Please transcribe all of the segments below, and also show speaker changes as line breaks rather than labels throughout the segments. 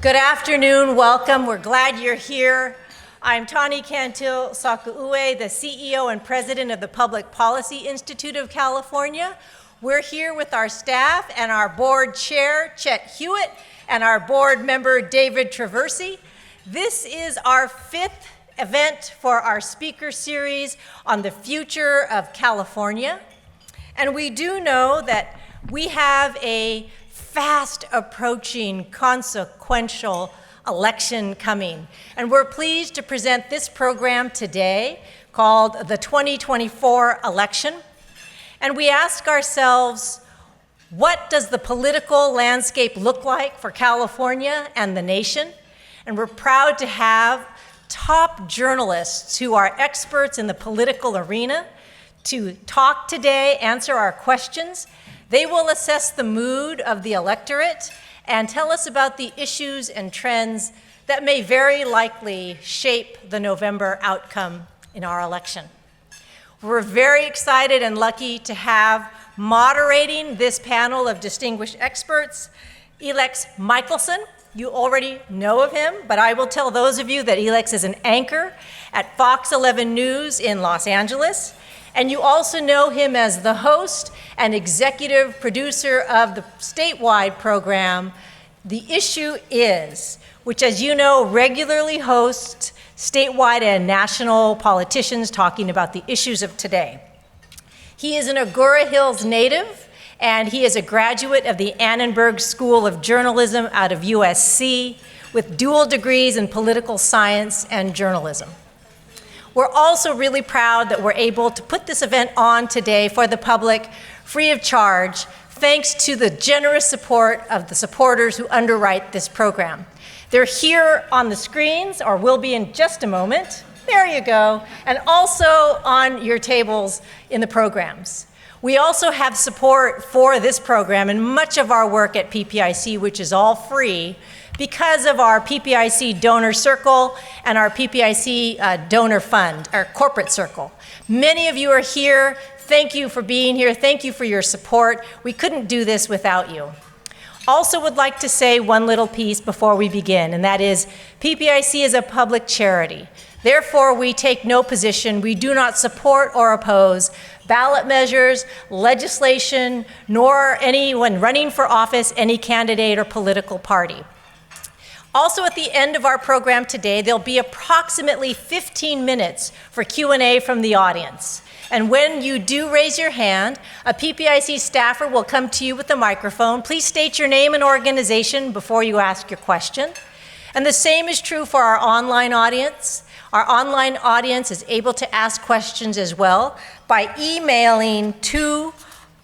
Good afternoon, welcome. We're glad you're here. I'm Tani Cantil Sakuue, the CEO and President of the Public Policy Institute of California. We're here with our staff and our board chair, Chet Hewitt, and our board member, David Traversi. This is our 5th event for our speaker series on the future of California. And we do know that we have a fast approaching consequential election coming. And we're pleased to present this program today called the 2024 election. And we ask ourselves, what does the political landscape look like for California and the nation? And we're proud to have top journalists who are experts in the political arena to talk today, answer our questions. They will assess the mood of the electorate and tell us about the issues and trends that may very likely shape the November outcome in our election. We're very excited and lucky to have moderating this panel of distinguished experts, Elex Michelson. You already know of him, but I will tell those of you that Elex is an anchor at Fox 11 News in Los Angeles. And you also know him as the host and executive producer of the statewide program, The Issue Is, which, as you know, regularly hosts statewide and national politicians talking about the issues of today. He is an Agoura Hills native, and he is a graduate of the Annenberg School of Journalism out of USC with dual degrees in political science and journalism. We're also really proud that we're able to put this event on today for the public free of charge, thanks to the generous support of the supporters who underwrite this program. They're here on the screens, or will be in just a moment. There you go. And also on your tables in the programs. We also have support for this program and much of our work at PPIC, which is all free, because of our PPIC donor circle and our PPIC donor fund, our corporate circle. Many of you are here. Thank you for being here. Thank you for your support. We couldn't do this without you. Also would like to say one little piece before we begin, and that is PPIC is a public charity. Therefore, we take no position. We do not support or oppose ballot measures, legislation, nor anyone running for office, any candidate or political party. Also, at the end of our program today, there'll be approximately 15 minutes for Q&A from the audience. And when you do raise your hand, a PPIC staffer will come to you with a microphone. Please state your name and organization before you ask your question. And the same is true for our online audience. Our online audience is able to ask questions as well by emailing to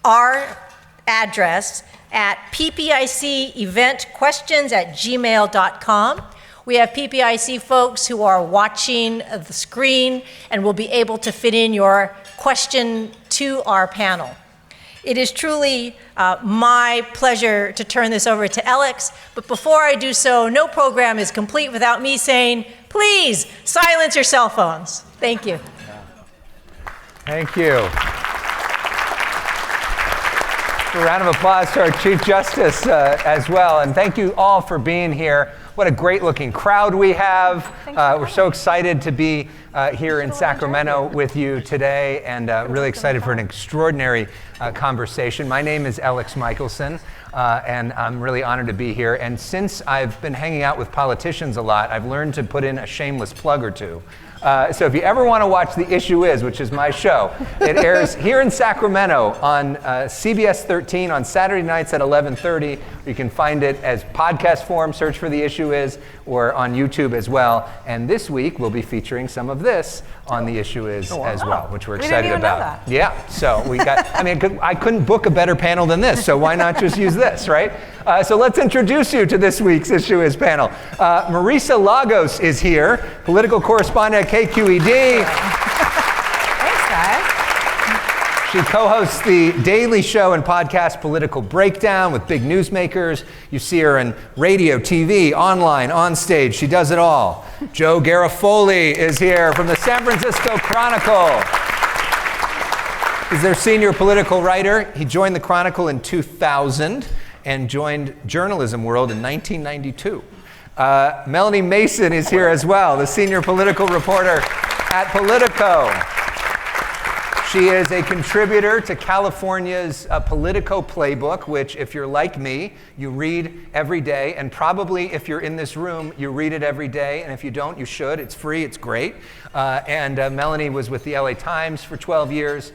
our address at ppiceventquestions@gmail.com. We have PPIC folks who are watching the screen and will be able to fit in your question to our panel. It is truly my pleasure to turn this over to Elex, but before I do so, no program is complete without me saying, please silence your cell phones. Thank you.
Thank you. A round of applause to our Chief Justice as well, and thank you all for being here. What a great looking crowd we have. We're so excited to be here in Sacramento with you today, and really excited for an extraordinary conversation. My name is Elex Michelson, and I'm really honored to be here. And since I've been hanging out with politicians a lot, I've learned to put in a shameless plug or two. So if you ever want to watch The Issue Is, which is my show, it airs here in Sacramento on CBS 13 on Saturday nights at 11:30. You can find it as podcast form, search for The Issue Is, or on YouTube as well. And this week we'll be featuring some of this on The Issue Is as well, which we're excited about. Know that. Yeah, so we got, I mean, I couldn't book a better panel than this, so why not just use this, right? So let's introduce you to this week's Issue Is panel. Marisa Lagos is here, political correspondent at KQED.
Thanks, guys.
She co-hosts the daily show and podcast Political Breakdown with big newsmakers. You see her in radio, TV, online, on stage. She does it all. Joe Garofoli is here from the San Francisco Chronicle. He's their senior political writer. He joined the Chronicle in 2000 and joined Journalism World in 1992. Melanie Mason is here as well, the senior political reporter at Politico. She is a contributor to California's Politico Playbook, which, if you're like me, you read every day. And probably if you're in this room, you read it every day. And if you don't, you should. It's free. It's great. And Melanie was with the LA Times for 12 years.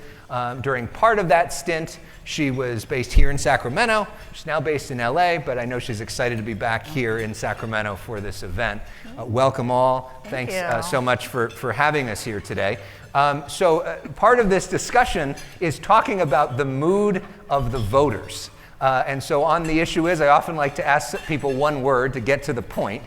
During part of that stint, she was based here in Sacramento. She's now based in LA, but I know she's excited to be back here in Sacramento for this event. Welcome all. Thanks so much for having us here today. Part of this discussion is talking about the mood of the voters. And so on the issue is, I often like to ask people one word to get to the point.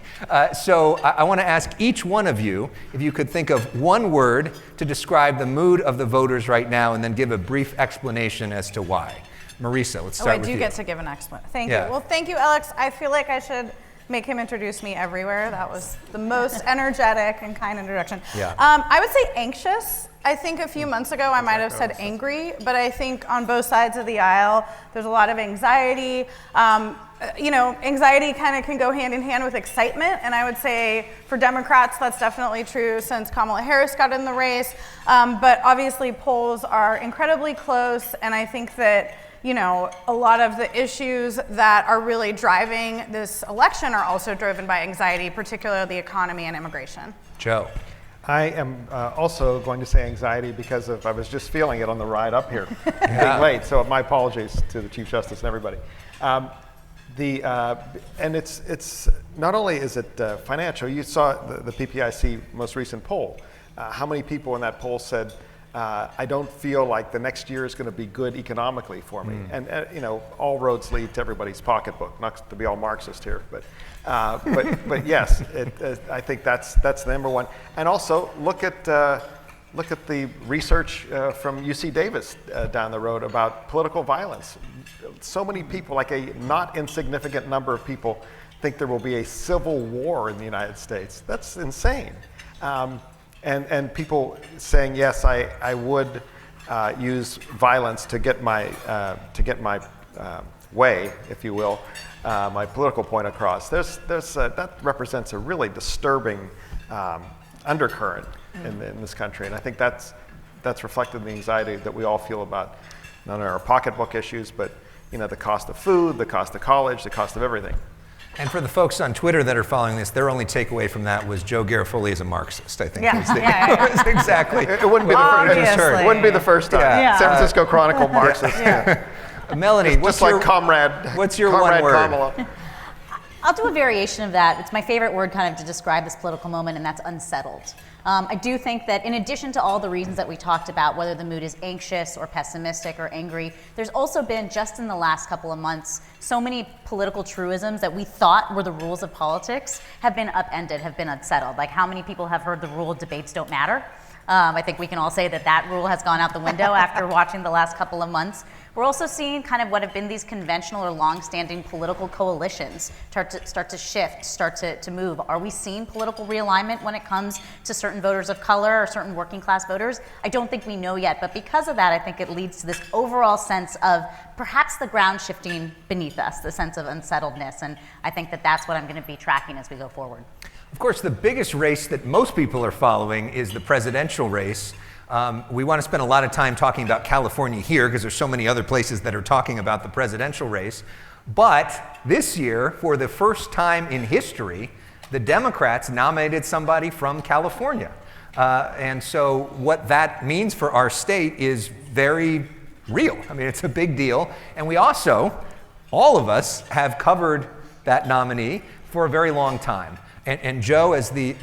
So I want to ask each one of you if you could think of one word to describe the mood of the voters right now and then give a brief explanation as to why. Marisa, let's start with you.
I do get to give an explanation. Thank
Yeah.
you. Well, thank you, Alex. I feel like I should make him introduce me everywhere. That was the most energetic and kind introduction.
Yeah.
I would say anxious. I think a few months ago I might have said angry, but I think on both sides of the aisle there's a lot of anxiety. Anxiety kind of can go hand in hand with excitement, and I would say for Democrats that's definitely true since Kamala Harris got in the race. But obviously polls are incredibly close, and I think that a lot of the issues that are really driving this election are also driven by anxiety, particularly the economy and immigration.
Joe.
I am also going to say anxiety because I was just feeling it on the ride up here, being late. So my apologies to the Chief Justice and everybody. And it's not only is it financial. You saw the PPIC most recent poll. How many people in that poll said, I don't feel like the next year is going to be good economically for me. And all roads lead to everybody's pocketbook. Not to be all Marxist here, but yes, I think that's the number one. And also look at the research from UC Davis down the road about political violence. So many people, like a not insignificant number of people, think there will be a civil war in the United States. That's insane. And people saying, yes, I would use violence to get my way, if you will, my political point across. That represents a really disturbing undercurrent in this country, and I think that's reflected in the anxiety that we all feel about not only our pocketbook issues, but the cost of food, the cost of college, the cost of everything.
And for the folks on Twitter that are following this, their only takeaway from that was Joe Garofoli is a Marxist, I think.
Yeah.
Was exactly.
It wouldn't be the first.
Obviously.
It wouldn't be the first time.
Yeah.
San Francisco Chronicle Marxist.
Melanie, what's
just
your,
like comrade?
what's your
comrade
one word?
Kamala.
I'll do a variation of that. It's my favorite word kind of to describe this political moment, and that's unsettled. I do think that in addition to all the reasons that we talked about, whether the mood is anxious or pessimistic or angry, there's also been, just in the last couple of months, so many political truisms that we thought were the rules of politics have been upended, have been unsettled. Like, how many people have heard the rule debates don't matter? I think we can all say that rule has gone out the window after watching the last couple of months. We're also seeing kind of what have been these conventional or long-standing political coalitions start to shift, start to move. Are we seeing political realignment when it comes to certain voters of color or certain working class voters? I don't think we know yet, but because of that, I think it leads to this overall sense of perhaps the ground shifting beneath us, the sense of unsettledness, and I think that's what I'm going to be tracking as we go forward.
Of course, the biggest race that most people are following is the presidential race. We want to spend a lot of time talking about California here because there's so many other places that are talking about the presidential race. But this year, for the first time in history, the Democrats nominated somebody from California. And so what that means for our state is very real. I mean, it's a big deal. And we also, all of us, have covered that nominee for a very long time. And Joe, as the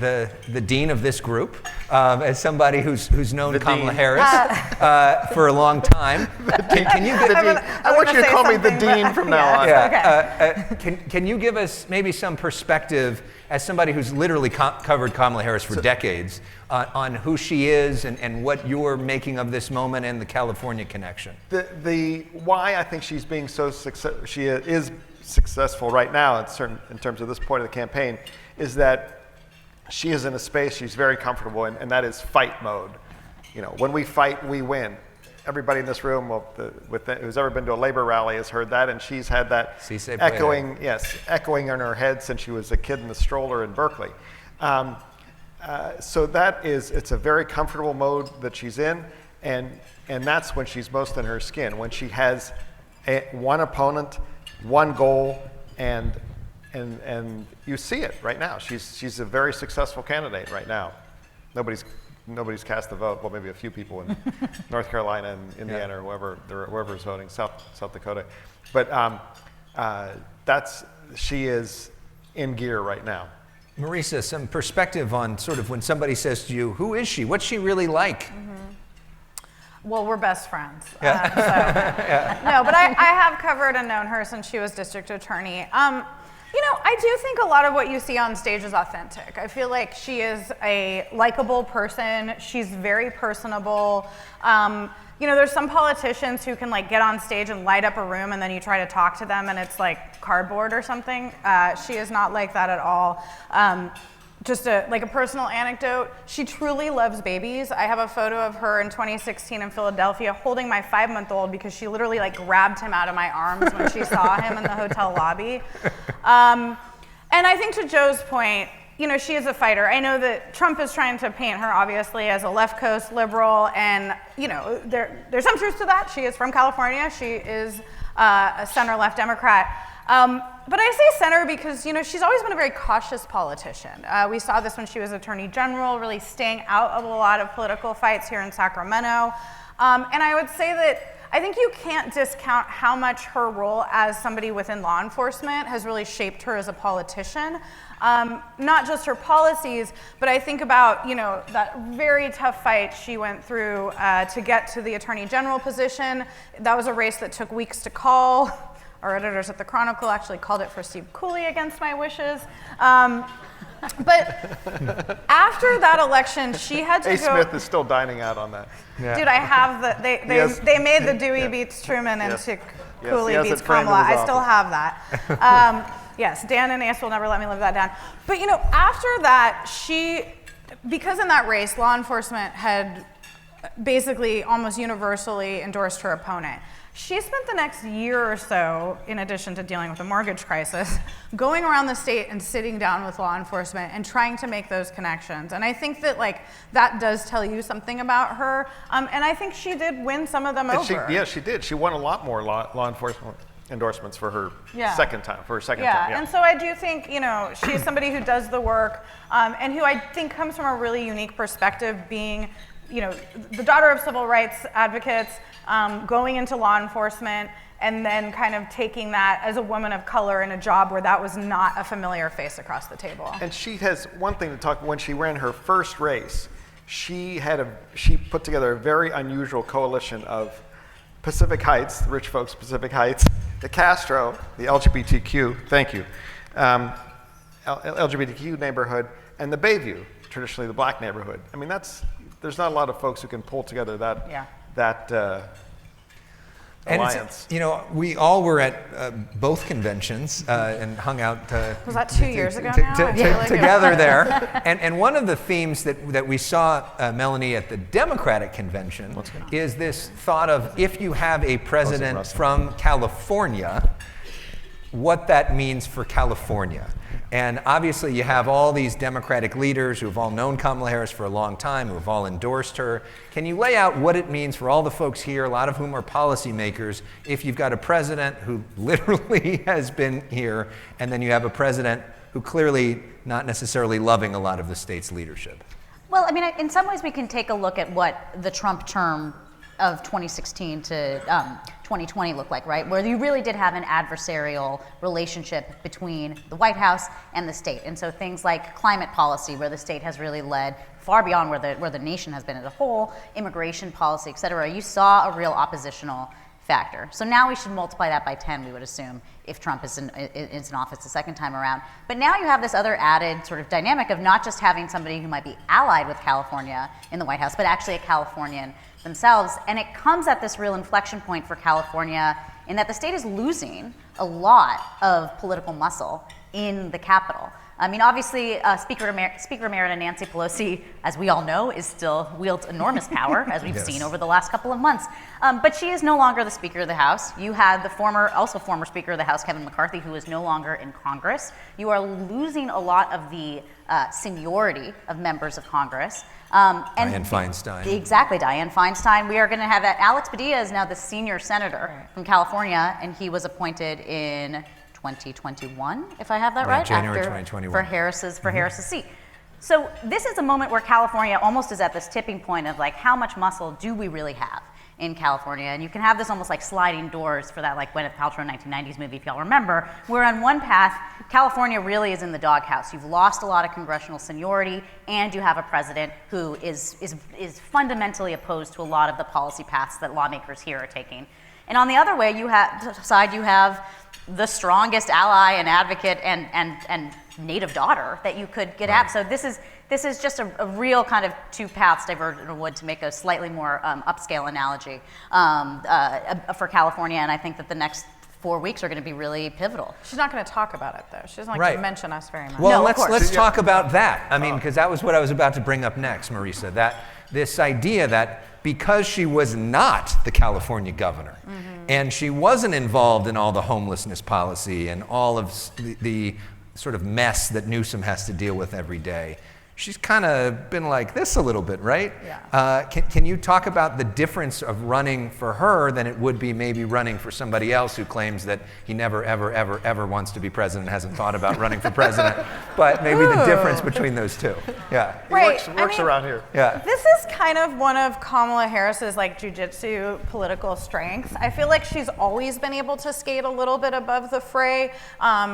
dean of this group, as somebody who's known Kamala Harris for a long time, can you give me?
I want you to call me the dean from now on.
Yeah. Okay. Can you give us maybe some perspective as somebody who's literally covered Kamala Harris for decades on who she is and what you're making of this moment and the California connection?
The why I think she's being so she is successful right now in terms of this point of the campaign is that she is in a space she's very comfortable in, and that is fight mode. When we fight, we win. everybody in this room who's ever been to a labor rally has heard that, and she's had that echoing in her head since she was a kid in the stroller in Berkeley. So it's a very comfortable mode that she's in, and that's when she's most in her skin, when she has one opponent, one goal, and you see it right now. She's a very successful candidate right now. Nobody's cast a vote. Well, maybe a few people in North Carolina and Indiana or wherever's voting, South Dakota. But she is in gear right now.
Marisa, some perspective on sort of when somebody says to you, who is she? What's she really like?
Well, we're best friends. No, but I have covered and known her since she was district attorney. I do think a lot of what you see on stage is authentic. I feel like she is a likable person. She's very personable. There's some politicians who can get on stage and light up a room, and then you try to talk to them and it's like cardboard or something. She is not like that at all. Just a personal anecdote, she truly loves babies. I have a photo of her in 2016 in Philadelphia holding my 5-month-old because she literally grabbed him out of my arms when she saw him in the hotel lobby. And I think to Joe's point, she is a fighter. I know that Trump is trying to paint her obviously as a left coast liberal, and there's some truth to that. She is from California. She is a center-left Democrat. But I say center because, she's always been a very cautious politician. We saw this when she was Attorney General, really staying out of a lot of political fights here in Sacramento. And I would say that I think you can't discount how much her role as somebody within law enforcement has really shaped her as a politician. Not just her policies, but I think about, that very tough fight she went through to get to the Attorney General position. That was a race that took weeks to call. Our editors at the Chronicle actually called it for Steve Cooley against my wishes. But after that election, she had to
A.
go.
Smith is still dining out on that.
Yeah.
Dude, I have they made the Dewey beats Truman into Cooley beats Kamala. I still have that. Yes, Dan and Ace will never let me live that down. But after that, because in that race, law enforcement had basically almost universally endorsed her opponent. She spent the next year or so, in addition to dealing with the mortgage crisis, going around the state and sitting down with law enforcement and trying to make those connections. And I think that that does tell you something about her. And I think she did win some of them over.
She did. She won a lot more law enforcement endorsements for her second time.
Yeah, and so I do think, she's somebody who does the work and who I think comes from a really unique perspective, being the daughter of civil rights advocates, going into law enforcement, and then kind of taking that as a woman of color in a job where that was not a familiar face across the table.
And she has one thing to talk. When she ran her first race, she put together a very unusual coalition of Pacific Heights, the rich folks, Pacific Heights, the Castro, the LGBTQ, thank you, LGBTQ neighborhood, and the Bayview, traditionally the black neighborhood. I mean, there's not a lot of folks who can pull together that alliance.
And we all were at both conventions and hung out.
Was that 2 years ago now?
Together there. And one of the themes that we saw, Melanie, at the Democratic convention is this thought of, if you have a president from California, what that means for California. And obviously you have all these Democratic leaders who have all known Kamala Harris for a long time, who have all endorsed her. Can you lay out what it means for all the folks here, a lot of whom are policymakers, if you've got a president who literally has been here, and then you have a president who clearly not necessarily loving a lot of the state's leadership?
Well, I mean, in some ways we can take a look at what the Trump term of 2016 to 2020 looked like, right? Where you really did have an adversarial relationship between the White House and the state. And so things like climate policy, where the state has really led far beyond where the nation has been as a whole, immigration policy, et cetera, you saw a real oppositional factor. So now we should multiply that by 10, we would assume, if Trump is in office the second time around. But now you have this other added sort of dynamic of not just having somebody who might be allied with California in the White House, but actually a Californian themselves. And it comes at this real inflection point for California in that the state is losing a lot of political muscle in the Capitol. I mean, obviously, Speaker Emerita Nancy Pelosi, as we all know, still wields enormous power, as we've seen over the last couple of months. But she is no longer the Speaker of the House. You had the former Speaker of the House, Kevin McCarthy, who is no longer in Congress. You are losing a lot of the seniority of members of Congress.
Dianne Feinstein.
Exactly, Dianne Feinstein. We are going to have that. Alex Padilla is now the senior senator from California, and he was appointed in 2021, if I have that right?
January 2021.
For Harris's seat. So this is a moment where California almost is at this tipping point of like, how much muscle do we really have in California? And you can have this almost like sliding doors for that like Gwyneth Paltrow 1990s movie, if y'all remember, where on one path, California really is in the doghouse. You've lost a lot of congressional seniority, and you have a president who is fundamentally opposed to a lot of the policy paths that lawmakers here are taking. And on the other way, you have the strongest ally and advocate and native daughter that you could get at. So this is just a real kind of two paths divergent in wood, to make a slightly more upscale analogy for California. And I think that the next 4 weeks are going to be really pivotal.
She's not going to talk about it, though. She doesn't like to mention us very much.
Well,
No,
let's talk about that. I mean, because that was what I was about to bring up next, Marisa, that this idea that because she was not the California governor, and she wasn't involved in all the homelessness policy and all of the sort of mess that Newsom has to deal with every day, she's kind of been like this a little bit, right?
Yeah.
Can you talk about the difference of running for her than it would be maybe running for somebody else who claims that he never, ever, ever, ever wants to be president, hasn't thought about running for president, but maybe the difference between those two? Yeah.
Right.
Works around here.
Yeah.
This is kind of one of Kamala Harris's like jujitsu political strengths. I feel like she's always been able to skate a little bit above the fray.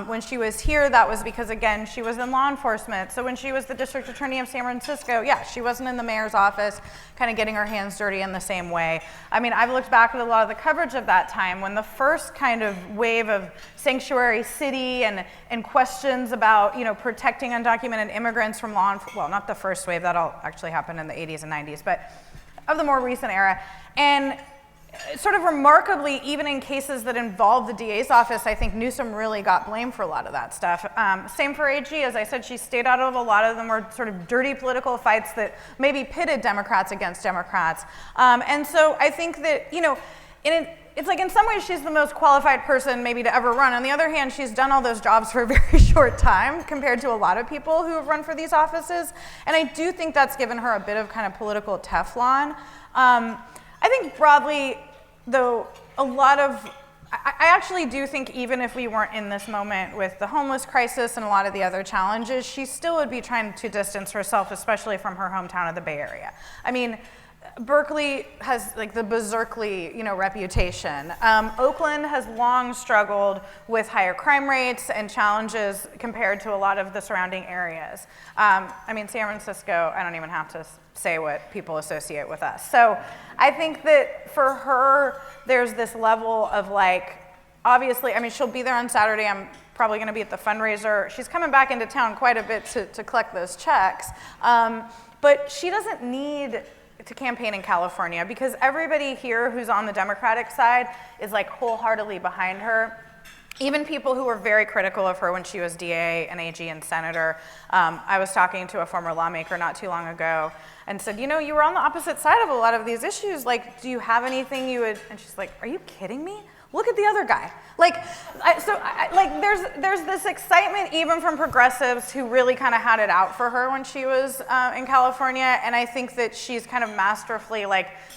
When she was here, that was because, again, she was in law enforcement. So when she was the district attorney of San Francisco, yeah, she wasn't in the mayor's office kind of getting her hands dirty in the same way. I mean, I've looked back at a lot of the coverage of that time when the first kind of wave of sanctuary city and questions about, protecting undocumented immigrants from well, not the first wave, that all actually happened in the 80s and 90s, but of the more recent era. And sort of remarkably, even in cases that involved the DA's office, I think Newsom really got blamed for a lot of that stuff. Same for AG. As I said, she stayed out of a lot of them were sort of dirty political fights that maybe pitted Democrats against Democrats. And so I think that, it's like in some ways she's the most qualified person maybe to ever run. On the other hand, she's done all those jobs for a very short time compared to a lot of people who have run for these offices. And I do think that's given her a bit of kind of political Teflon. I think broadly, though, I actually do think even if we weren't in this moment with the homeless crisis and a lot of the other challenges, she still would be trying to distance herself, especially from her hometown of the Bay Area. I mean, Berkeley has like the berserkly, reputation. Oakland has long struggled with higher crime rates and challenges compared to a lot of the surrounding areas. San Francisco, I don't even have to say what people associate with us. So I think that for her, there's this level of obviously, she'll be there on Saturday. I'm probably going to be at the fundraiser. She's coming back into town quite a bit to collect those checks. But she doesn't need to campaign in California because everybody here who's on the Democratic side is wholeheartedly behind her. Even people who were very critical of her when she was DA and AG and senator. I was talking to a former lawmaker not too long ago and said, you were on the opposite side of a lot of these issues. Do you have anything you would, and she's like, are you kidding me? Look at the other guy. There's this excitement even from progressives who really kind of had it out for her when she was in California, and I think that she's kind of masterfully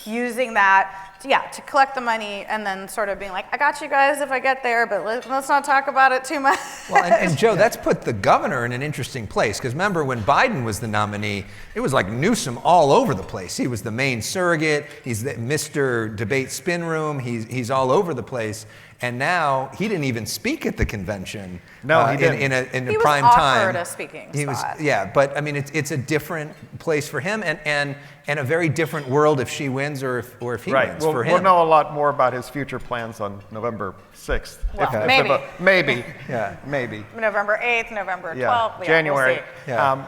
using that, to collect the money and then sort of being like, I got you guys if I get there, but let's not talk about it too much.
Well, and Joe, that's put the governor in an interesting place, because remember when Biden was the nominee, it was like Newsom all over the place. He was the main surrogate, he's the Mr. Debate Spin Room, he's all over the place. And now he didn't even speak at the convention.
No, he didn't.
In a prime time.
He was offered a speaking spot.
But it's a different place for him and a very different world if she wins or if he wins for him.
We'll know a lot more about his future plans on November 6th.
Well, maybe.
Maybe.
Yeah,
maybe.
November 8th, November 12th.
Yeah, January.
We'll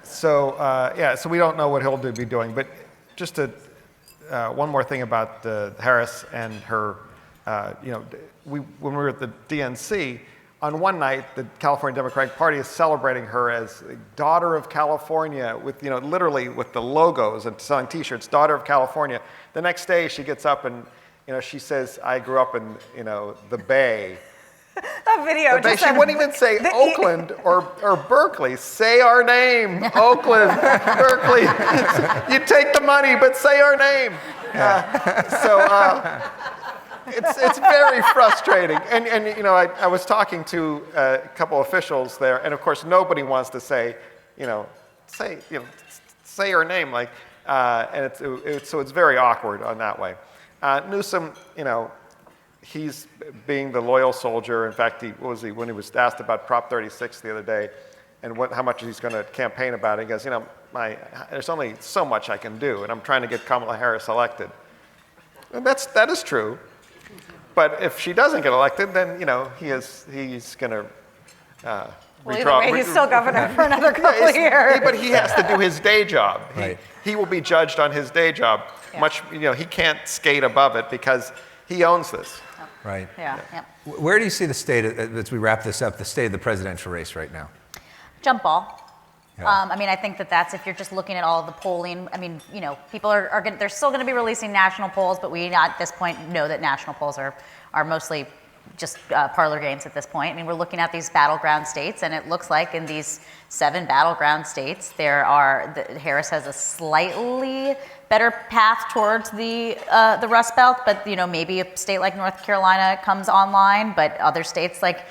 see.
Yeah.
So we don't know what he'll be doing. But just one more thing about Harris and her. When we were at the DNC, on one night, the California Democratic Party is celebrating her as daughter of California with, literally with the logos and selling T-shirts, daughter of California. The next day, she gets up and, she says, I grew up in, the Bay.
That video.
She wouldn't even say Oakland or Berkeley. Say our name, Oakland, Berkeley. You take the money, but say our name. It's very frustrating. And I was talking to a couple officials there, and of course nobody wants to say her name, and so it's very awkward on that way. Newsom, he's being the loyal soldier. In fact, when he was asked about Prop 36 the other day, and how much he's going to campaign about it, he goes, there's only so much I can do, and I'm trying to get Kamala Harris elected. And that is true. But if she doesn't get elected, then he's going to
either way, he's still governor for another couple of years.
But he has to do his day job.
Right.
He will be judged on his day job.
Yeah.
He can't skate above it because he owns this.
Right.
Yeah.
Yep.
Where do you see the state, as we wrap this up, the state of the presidential race right now?
Jump ball.
Yeah.
I think that's if you're just looking at all of the polling. People they're still going to be releasing national polls, but we at this point know that national polls are mostly just parlor games at this point. We're looking at these battleground states, and it looks like in these 7 battleground states, Harris has a slightly better path towards the Rust Belt, but maybe a state like North Carolina comes online, but other states like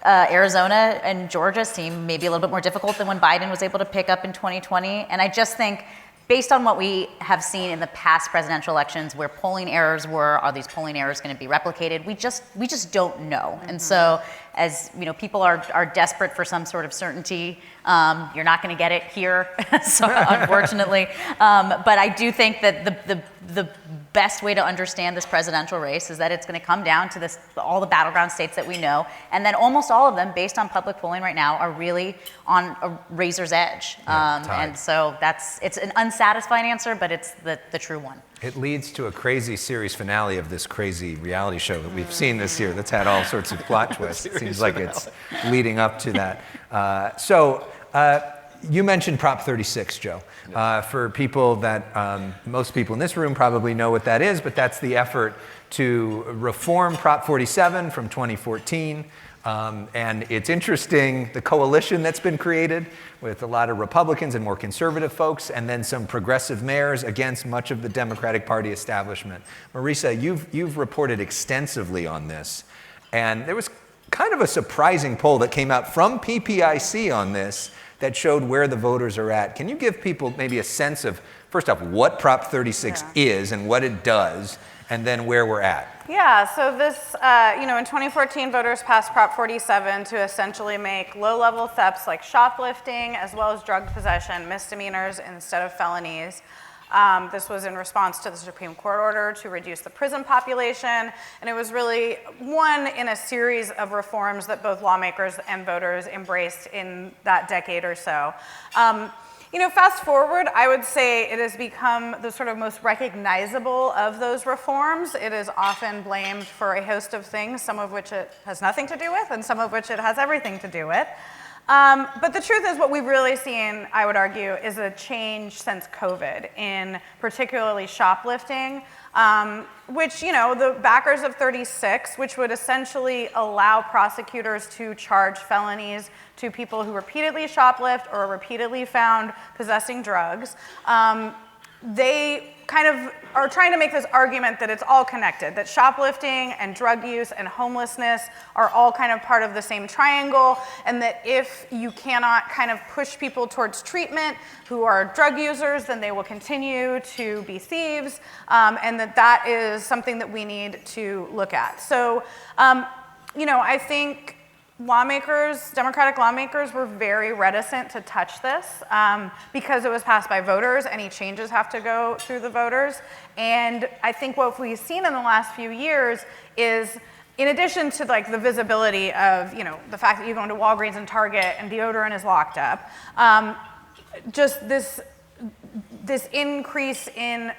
Arizona and Georgia seem maybe a little bit more difficult than when Biden was able to pick up in 2020. And I just think, based on what we have seen in the past presidential elections, where polling errors were, are these polling errors going to be replicated? We just don't know. And so, as people are desperate for some sort of certainty. You're not going to get it here, so unfortunately. But I do think that the best way to understand this presidential race is that it's going to come down to all the battleground states that we know, and then almost all of them, based on public polling right now, are really on a razor's edge. And so it's an unsatisfying answer, but it's the true one.
It leads to a crazy series finale of this crazy reality show that we've seen this year that's had all sorts of plot twists. It seems like it's leading up to that. So you mentioned Prop 36, Joe. For people that, most people in this room probably know what that is, but that's the effort to reform Prop 47 from 2014. And it's interesting, the coalition that's been created with a lot of Republicans and more conservative folks, and then some progressive mayors against much of the Democratic Party establishment. Marisa, you've reported extensively on this, and there was kind of a surprising poll that came out from PPIC on this that showed where the voters are at. Can you give people maybe a sense of, first off, what Prop 36 is and what it does, and then where we're at?
Yeah, so this, in 2014, voters passed Prop 47 to essentially make low-level thefts like shoplifting as well as drug possession misdemeanors instead of felonies. This was in response to the Supreme Court order to reduce the prison population, and it was really one in a series of reforms that both lawmakers and voters embraced in that decade or so. Fast forward, I would say it has become the sort of most recognizable of those reforms. It is often blamed for a host of things, some of which it has nothing to do with, and some of which it has everything to do with. But the truth is what we've really seen, I would argue, is a change since COVID in particularly shoplifting, which, the backers of 36, which would essentially allow prosecutors to charge felonies to people who repeatedly shoplift or are repeatedly found possessing drugs. They kind of are trying to make this argument that it's all connected, that shoplifting and drug use and homelessness are all kind of part of the same triangle, and that if you cannot kind of push people towards treatment who are drug users, then they will continue to be thieves, and that is something that we need to look at. So, I think Democratic lawmakers were very reticent to touch this because it was passed by voters. Any changes have to go through the voters. And I think what we've seen in the last few years is, in addition to the visibility of, the fact that you go into Walgreens and Target and deodorant is locked up, just this increase in,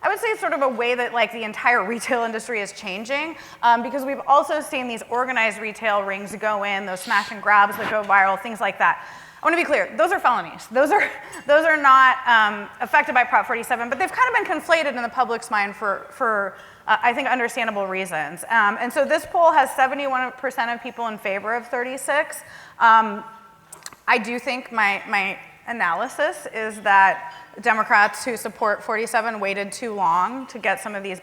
I would say sort of a way that like the entire retail industry is changing, because we've also seen these organized retail rings go in, those smash and grabs that go viral, things like that. I want to be clear, those are felonies. Those are not affected by Prop 47, but they've kind of been conflated in the public's mind for I think, understandable reasons. And so this poll has 71% of people in favor of 36. I do think my analysis is that Democrats who support 47 waited too long to get some of these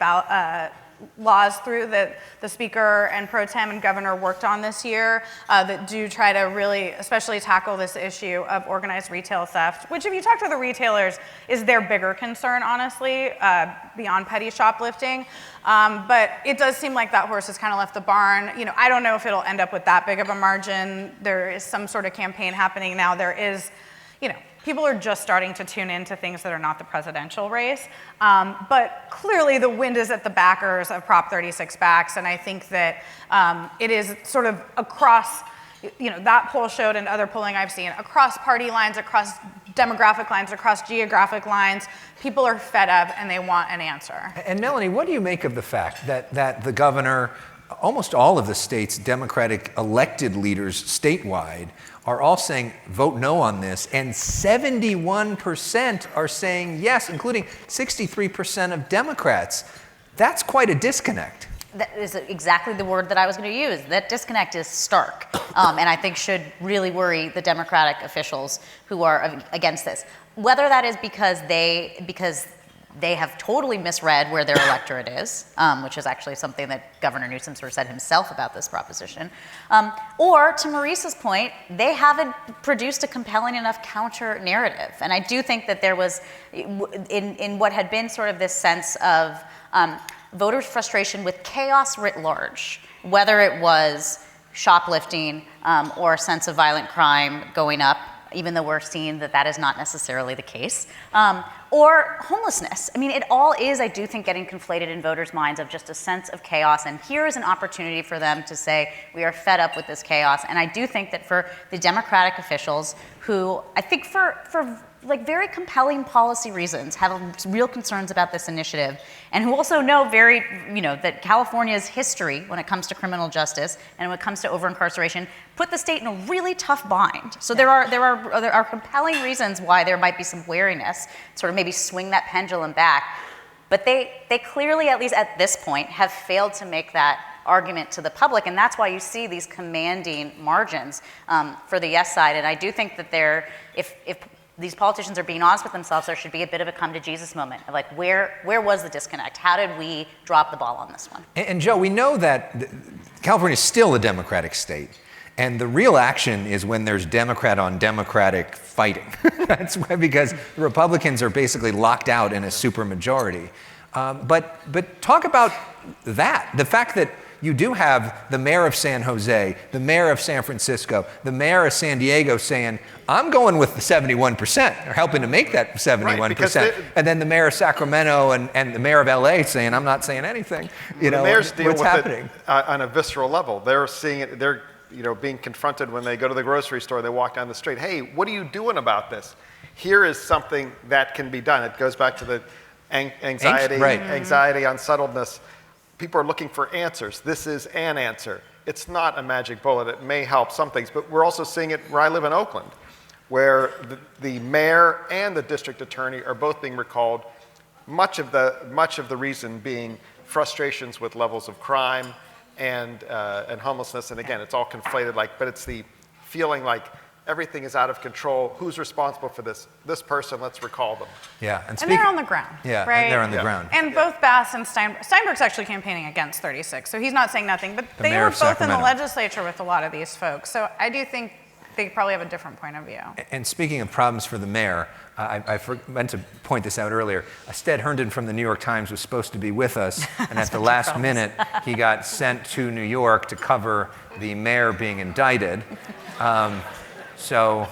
laws through that the Speaker and Pro Tem and Governor worked on this year that do try to really especially tackle this issue of organized retail theft, which if you talk to the retailers is their bigger concern, honestly, beyond petty shoplifting. But it does seem like that horse has kind of left the barn. You know, I don't know if it'll end up with that big of a margin. There is some sort of campaign happening now. There is, you know, people are just starting to tune into things that are not the presidential race. But clearly the wind is at the backers of Prop 36 backs, and I think that it is sort of across, you know, that poll showed and other polling I've seen, across party lines, across demographic lines, across geographic lines, people are fed up and they want an answer.
And Melanie, what do you make of the fact that the governor, almost all of the state's Democratic elected leaders statewide are all saying vote no on this, and 71% are saying yes, including 63% of Democrats? That's quite a disconnect.
That is exactly the word that I was going to use. That disconnect is stark, and I think should really worry the Democratic officials who are against this. Whether that is because they have totally misread where their electorate is, which is actually something that Governor Newsom sort of said himself about this proposition. Or, to Maurice's point, they haven't produced a compelling enough counter narrative. And I do think that there was, in what had been sort of this sense of voters' frustration with chaos writ large, whether it was shoplifting or a sense of violent crime going up, even though we're seeing that that is not necessarily the case, or homelessness. I mean, it all is, I do think, getting conflated in voters' minds of just a sense of chaos, and here is an opportunity for them to say, we are fed up with this chaos. And I do think that for the Democratic officials who, I think for like very compelling policy reasons, have real concerns about this initiative, and who also know that California's history when it comes to criminal justice and when it comes to over-incarceration put the state in a really tough bind. So there are compelling reasons why there might be some wariness, sort of maybe swing that pendulum back. But they clearly, at least at this point, have failed to make that argument to the public, and that's why you see these commanding margins for the yes side. And I do think that if these politicians are being honest with themselves, there should be a bit of a come to Jesus moment of like, where was the disconnect? How did we drop the ball on this one?
And Joe, we know that California is still a Democratic state. And the real action is when there's Democrat on Democratic fighting. That's why, because the Republicans are basically locked out in a supermajority. But talk about that, the fact that you do have the mayor of San Jose, the mayor of San Francisco, the mayor of San Diego saying, I'm going with the 71%, or helping to make that 71%. And then the mayor of Sacramento and the mayor of LA saying, I'm not saying anything. You know,
the mayors deal
what's
with
happening?
It on a visceral level. They're seeing it, they're being confronted when they go to the grocery store, they walk down the street. Hey, what are you doing about this? Here is something that can be done. It goes back to the anxiety, anxiety, unsettledness. People are looking for answers. This is an answer. It's not a magic bullet. It may help some things, but we're also seeing it where I live in Oakland, where the mayor and the district attorney are both being recalled. Much of the reason being frustrations with levels of crime and homelessness. And again, it's all conflated. But it's the feeling like everything is out of control. Who's responsible for this? This person, let's recall them.
Yeah,
and they're on the ground.
Yeah,
right?
And they're on the ground.
And both Bass and Steinberg's actually campaigning against 36, so he's not saying nothing. But they
mayor
were
of
both in the
Sacramento.
legislature with a lot of these folks. So I do think they probably have a different point of view.
And speaking of problems for the mayor, I meant to point this out earlier. Sted Herndon from the New York Times was supposed to be with us, and at the last minute, he got sent to New York to cover the mayor being indicted. So,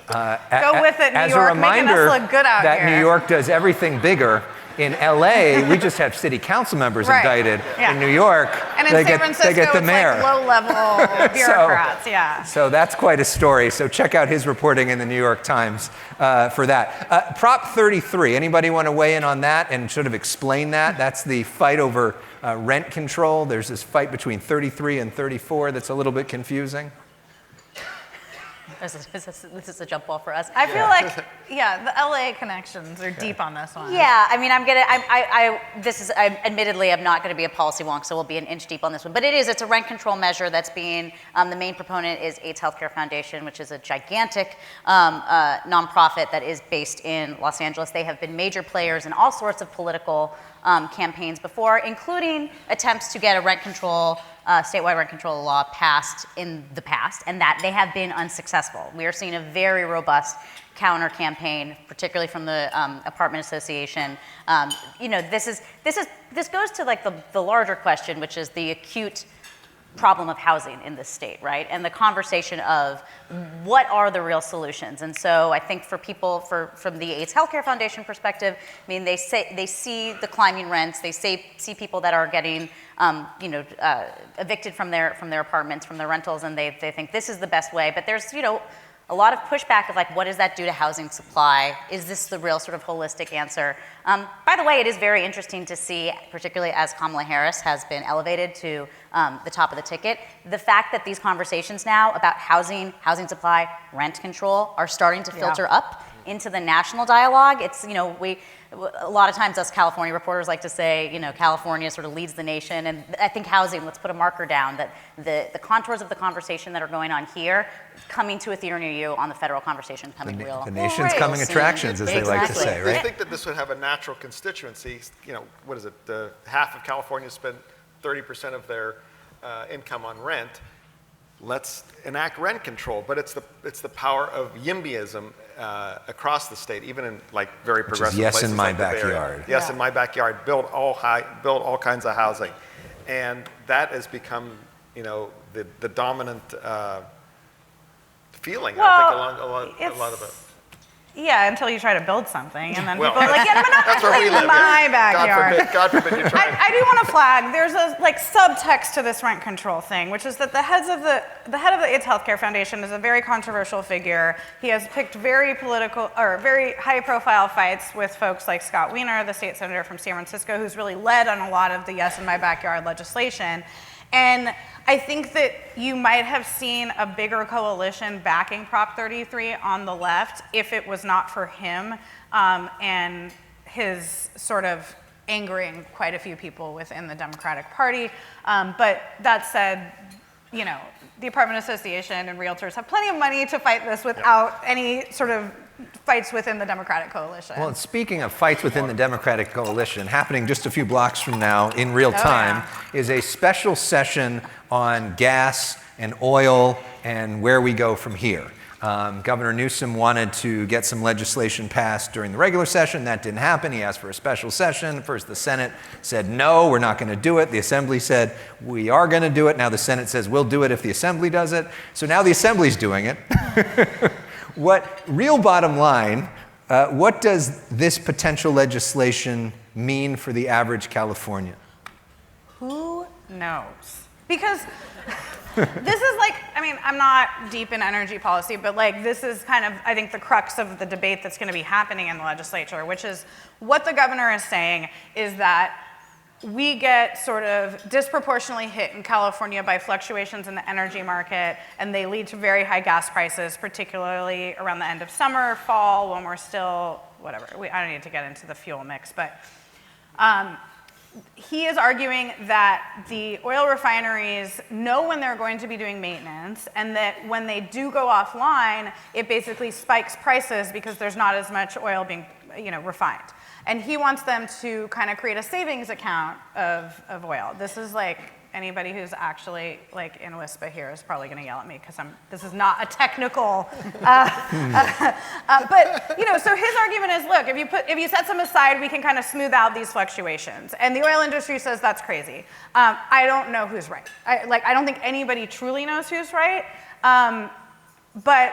Go with it, New
as
York,
a reminder
making us look good out
that
here.
New York does everything bigger, in LA, we just have city council members
Right.
indicted.
Yeah.
In New York,
And in
they
San
get
Francisco,
the
it's
mayor.
like low-level bureaucrats, yeah.
So that's quite a story. So check out his reporting in the New York Times for that. Prop 33, anybody want to weigh in on that and sort of explain that? That's the fight over rent control. There's this fight between 33 and 34 that's a little bit confusing.
This is a jump ball for us.
I feel like, yeah, the LA connections are deep on this one.
Yeah, I mean, I admittedly, I'm not going to be a policy wonk, so we'll be an inch deep on this one. But it's a rent control measure that's being, the main proponent is AIDS Healthcare Foundation, which is a gigantic nonprofit that is based in Los Angeles. They have been major players in all sorts of political campaigns before, including attempts to get a rent control statewide rent control law passed in the past, and that they have been unsuccessful. We are seeing a very robust counter campaign, particularly from the apartment association. This goes to like the larger question, which is the acute problem of housing in this state, right? And the conversation of what are the real solutions. And so I think for people, from the AIDS Healthcare Foundation perspective, I mean, they see the climbing rents, they see people that are getting evicted from their apartments, from their rentals, and they think this is the best way. But there's, a lot of pushback of like, what does that do to housing supply? Is this the real sort of holistic answer? By the way, it is very interesting to see, particularly as Kamala Harris has been elevated to the top of the ticket, the fact that these conversations now about housing supply, rent control are starting to filter up into the national dialogue. It's, a lot of times us California reporters like to say, California sort of leads the nation, and I think housing, let's put a marker down, that the contours of the conversation that are going on here, coming to a theater near you on the federal conversation, coming real.
The nation's coming attractions, as they like to say, right?
I think that this would have a natural constituency. What is it? Half of California spend 30% of their income on rent. Let's enact rent control, but it's the power of YIMBYism across the state, even in like very progressive
yes
places
in my
like the Bay Area.
backyard.
Yes, in my backyard. Build all kinds of housing, and that has become the dominant feeling.
Well,
I think a lot of it.
Yeah, until you try to build something, and then
Well,
people are like, yeah, but not
that's where we
actually
live.
in my backyard.
God forbid you try.
I do want to flag, there's a subtext to this rent control thing, which is that the head of the AIDS Healthcare Foundation is a very controversial figure. He has picked very high profile fights with folks like Scott Wiener, the state senator from San Francisco, who's really led on a lot of the Yes in My Backyard legislation. And I think that you might have seen a bigger coalition backing Prop 33 on the left if it was not for him and his sort of angering quite a few people within the Democratic Party. But that said, the Apartment Association and realtors have plenty of money to fight this without any sort of fights within the Democratic coalition.
Well, and speaking of fights within the Democratic coalition, happening just a few blocks from now in real time is a special session on gas and oil and where we go from here. Governor Newsom wanted to get some legislation passed during the regular session. That didn't happen. He asked for a special session. First, the Senate said, no, we're not going to do it. The Assembly said, we are going to do it. Now the Senate says, we'll do it if the Assembly does it. So now the Assembly's doing it. Real bottom line, what does this potential legislation mean for the average Californian?
Who knows? Because this is I'm not deep in energy policy, but this is kind of, I think, the crux of the debate that's going to be happening in the legislature, which is what the governor is saying is that we get sort of disproportionately hit in California by fluctuations in the energy market, and they lead to very high gas prices, particularly around the end of summer, fall, when we're still, whatever. I don't need to get into the fuel mix, but he is arguing that the oil refineries know when they're going to be doing maintenance, and that when they do go offline, it basically spikes prices because there's not as much oil being refined. And he wants them to kind of create a savings account of oil. This is anybody who's actually in WISPA here is probably going to yell at me because this is not a technical. But so his argument is, look, if you set some aside, we can kind of smooth out these fluctuations. And the oil industry says that's crazy. I don't know who's right. I don't think anybody truly knows who's right. But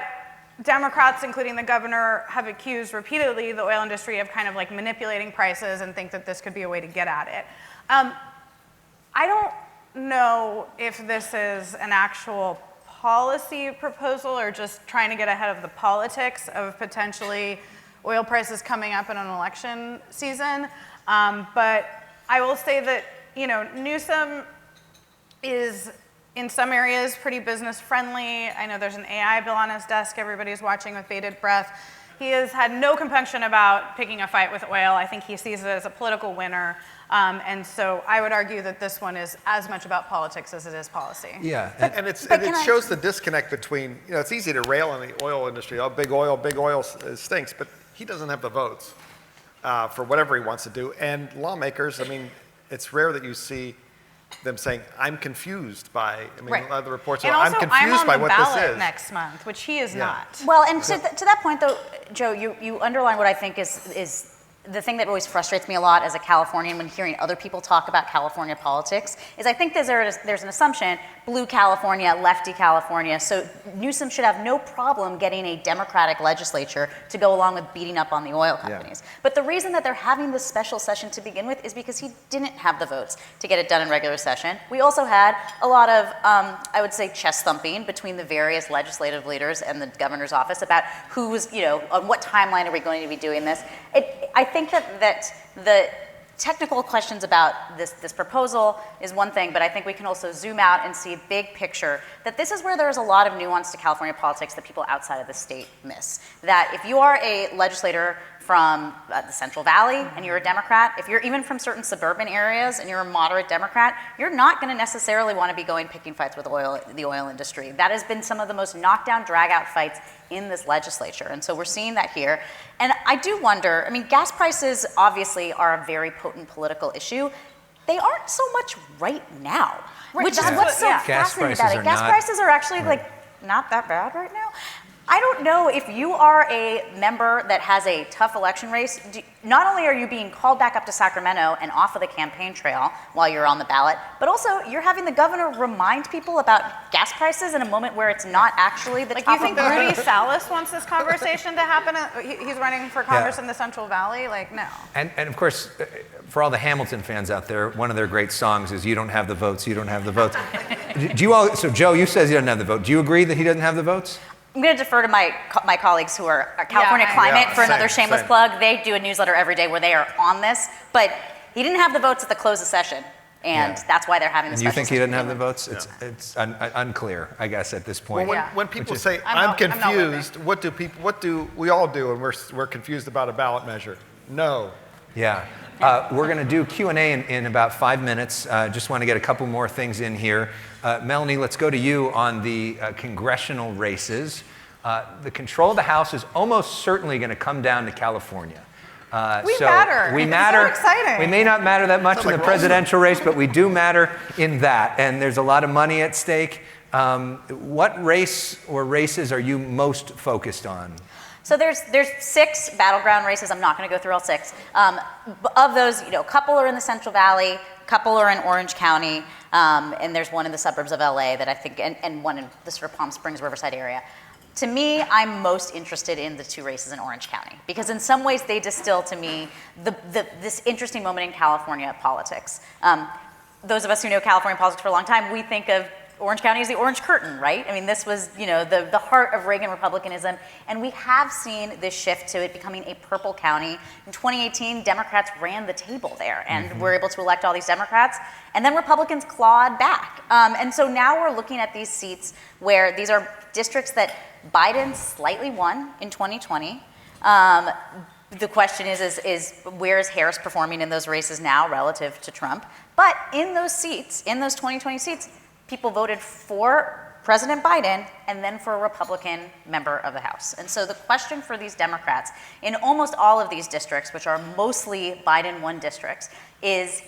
Democrats, including the governor, have accused repeatedly the oil industry of kind of like manipulating prices and think that this could be a way to get at it. I don't know if this is an actual policy proposal or just trying to get ahead of the politics of potentially oil prices coming up in an election season. But I will say that, Newsom is in some areas pretty business friendly. I know there's an AI bill on his desk everybody's watching with bated breath. He has had no compunction about picking a fight with oil. I think he sees it as a political winner. And so I would argue that this one is as much about politics as it is policy.
Yeah.
And it shows the disconnect between, it's easy to rail on the oil industry. Oh, big oil stinks, but he doesn't have the votes for whatever he wants to do. And lawmakers, it's rare that you see them saying, I'm confused by,
Right.
the reports
And
are,
also,
I'm confused by what
I'm on the
this
ballot
is.
next month, which he is not.
Well, and to that point, though, Joe, you underline what I think is the thing that always frustrates me a lot as a Californian when hearing other people talk about California politics is I think there's an assumption, blue California, lefty California, so Newsom should have no problem getting a Democratic legislature to go along with beating up on the oil companies. Yeah. But the reason that they're having this special session to begin with is because he didn't have the votes to get it done in regular session. We also had a lot of, I would say, chest thumping between the various legislative leaders and the governor's office about who's, on what timeline are we going to be doing this. I think that the technical questions about this proposal is one thing, but I think we can also zoom out and see big picture that this is where there's a lot of nuance to California politics that people outside of the state miss. That if you are a legislator from the Central Valley and you're a Democrat, if you're even from certain suburban areas and you're a moderate Democrat, you're not going to necessarily want to be going picking fights with the oil industry. That has been some of the most knockdown, drag-out fights in this legislature, and so we're seeing that here. And I do wonder, gas prices obviously are a very potent political issue. They aren't so much right now, which is what's so fascinating about it. Gas prices are actually not that bad right now. I don't know if you are a member that has a tough election race, not only are you being called back up to Sacramento and off of the campaign trail while you're on the ballot, but also you're having the governor remind people about gas prices in a moment where it's not actually the top
You think Rudy Salas wants this conversation to happen? He's running for Congress in the Central Valley? No.
And of course, for all the Hamilton fans out there, one of their great songs is "You don't have the votes, you don't have the votes." So Joe, you says he doesn't have the vote. Do you agree that he doesn't have the votes?
I'm going to defer to my colleagues who are California Climate for another shameless plug. They do a newsletter every day where they are on this, but he didn't have the votes at the close of session, and that's why they're having this.
And you think he didn't have the votes? It's unclear, I guess, at this point.
Well, when people say I'm confused, what do we all do when we're confused about a ballot measure? No.
Yeah. We're going to do Q&A in about 5 minutes. Just want to get a couple more things in here. Melanie, let's go to you on the congressional races. The control of the House is almost certainly going to come down to California.
We matter.
We
It's
matter.
so exciting.
We may not matter that much in the presidential race, but we do matter in that. And there's a lot of money at stake. What race or races are you most focused on?
So there's 6 battleground races. I'm not going to go through all 6. Of those, a couple are in the Central Valley, a couple are in Orange County, and there's one in the suburbs of LA that I think, and one in the sort of Palm Springs, Riverside area. To me, I'm most interested in the 2 races in Orange County because in some ways they distill to me this interesting moment in California politics. Those of us who know California politics for a long time, we think of Orange County is the Orange Curtain, right? This was, the heart of Reagan Republicanism, and we have seen this shift to it becoming a purple county. In 2018, Democrats ran the table there, and were able to elect all these Democrats, and then Republicans clawed back. And so now we're looking at these seats where these are districts that Biden slightly won in 2020. The question is where is Harris performing in those races now relative to Trump? But in those seats, in those 2020 seats, people voted for President Biden and then for a Republican member of the House. And so the question for these Democrats in almost all of these districts, which are mostly Biden-won districts, is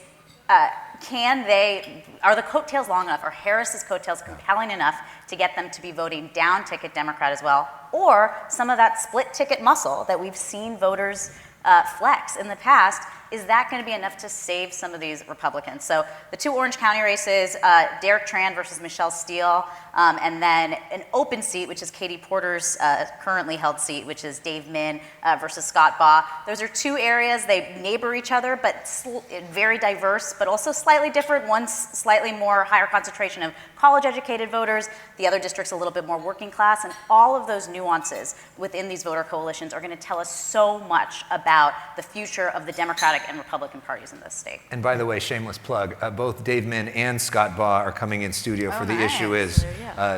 are the coattails long enough? Are Harris's coattails compelling enough to get them to be voting down ticket Democrat as well? Or some of that split ticket muscle that we've seen voters flex in the past, is that going to be enough to save some of these Republicans? So the two Orange County races, Derek Tran versus Michelle Steele, and then an open seat, which is Katie Porter's currently held seat, which is Dave Min versus Scott Baugh. Those are two areas, they neighbor each other, but very diverse, but also slightly different. One's slightly more higher concentration of college-educated voters, the other district's a little bit more working class, and all of those nuances within these voter coalitions are going to tell us so much about the future of the Democratic and Republican parties in this state.
And by the way, shameless plug, both Dave Min and Scott Baugh are coming in studio for The Issue Is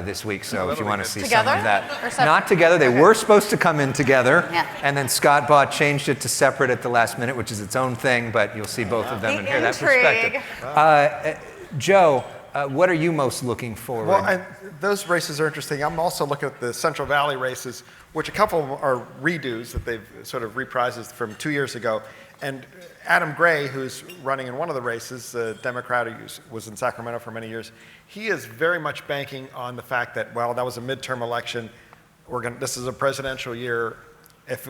this week, so if you want to see
together?
some of that.
Or separate?
Not together, they were supposed to come in together,
Yeah.
and then Scott Baugh changed it to separate at the last minute, which is its own thing, but you'll see both of them and hear that perspective. Joe, what are you most looking forward?
Well, those races are interesting. I'm also looking at the Central Valley races, which a couple of them are redos that they've sort of reprises from 2 years ago. And Adam Gray, who's running in one of the races, a Democrat who was in Sacramento for many years, he is very much banking on the fact that, well, that was a midterm election. This is a presidential year. If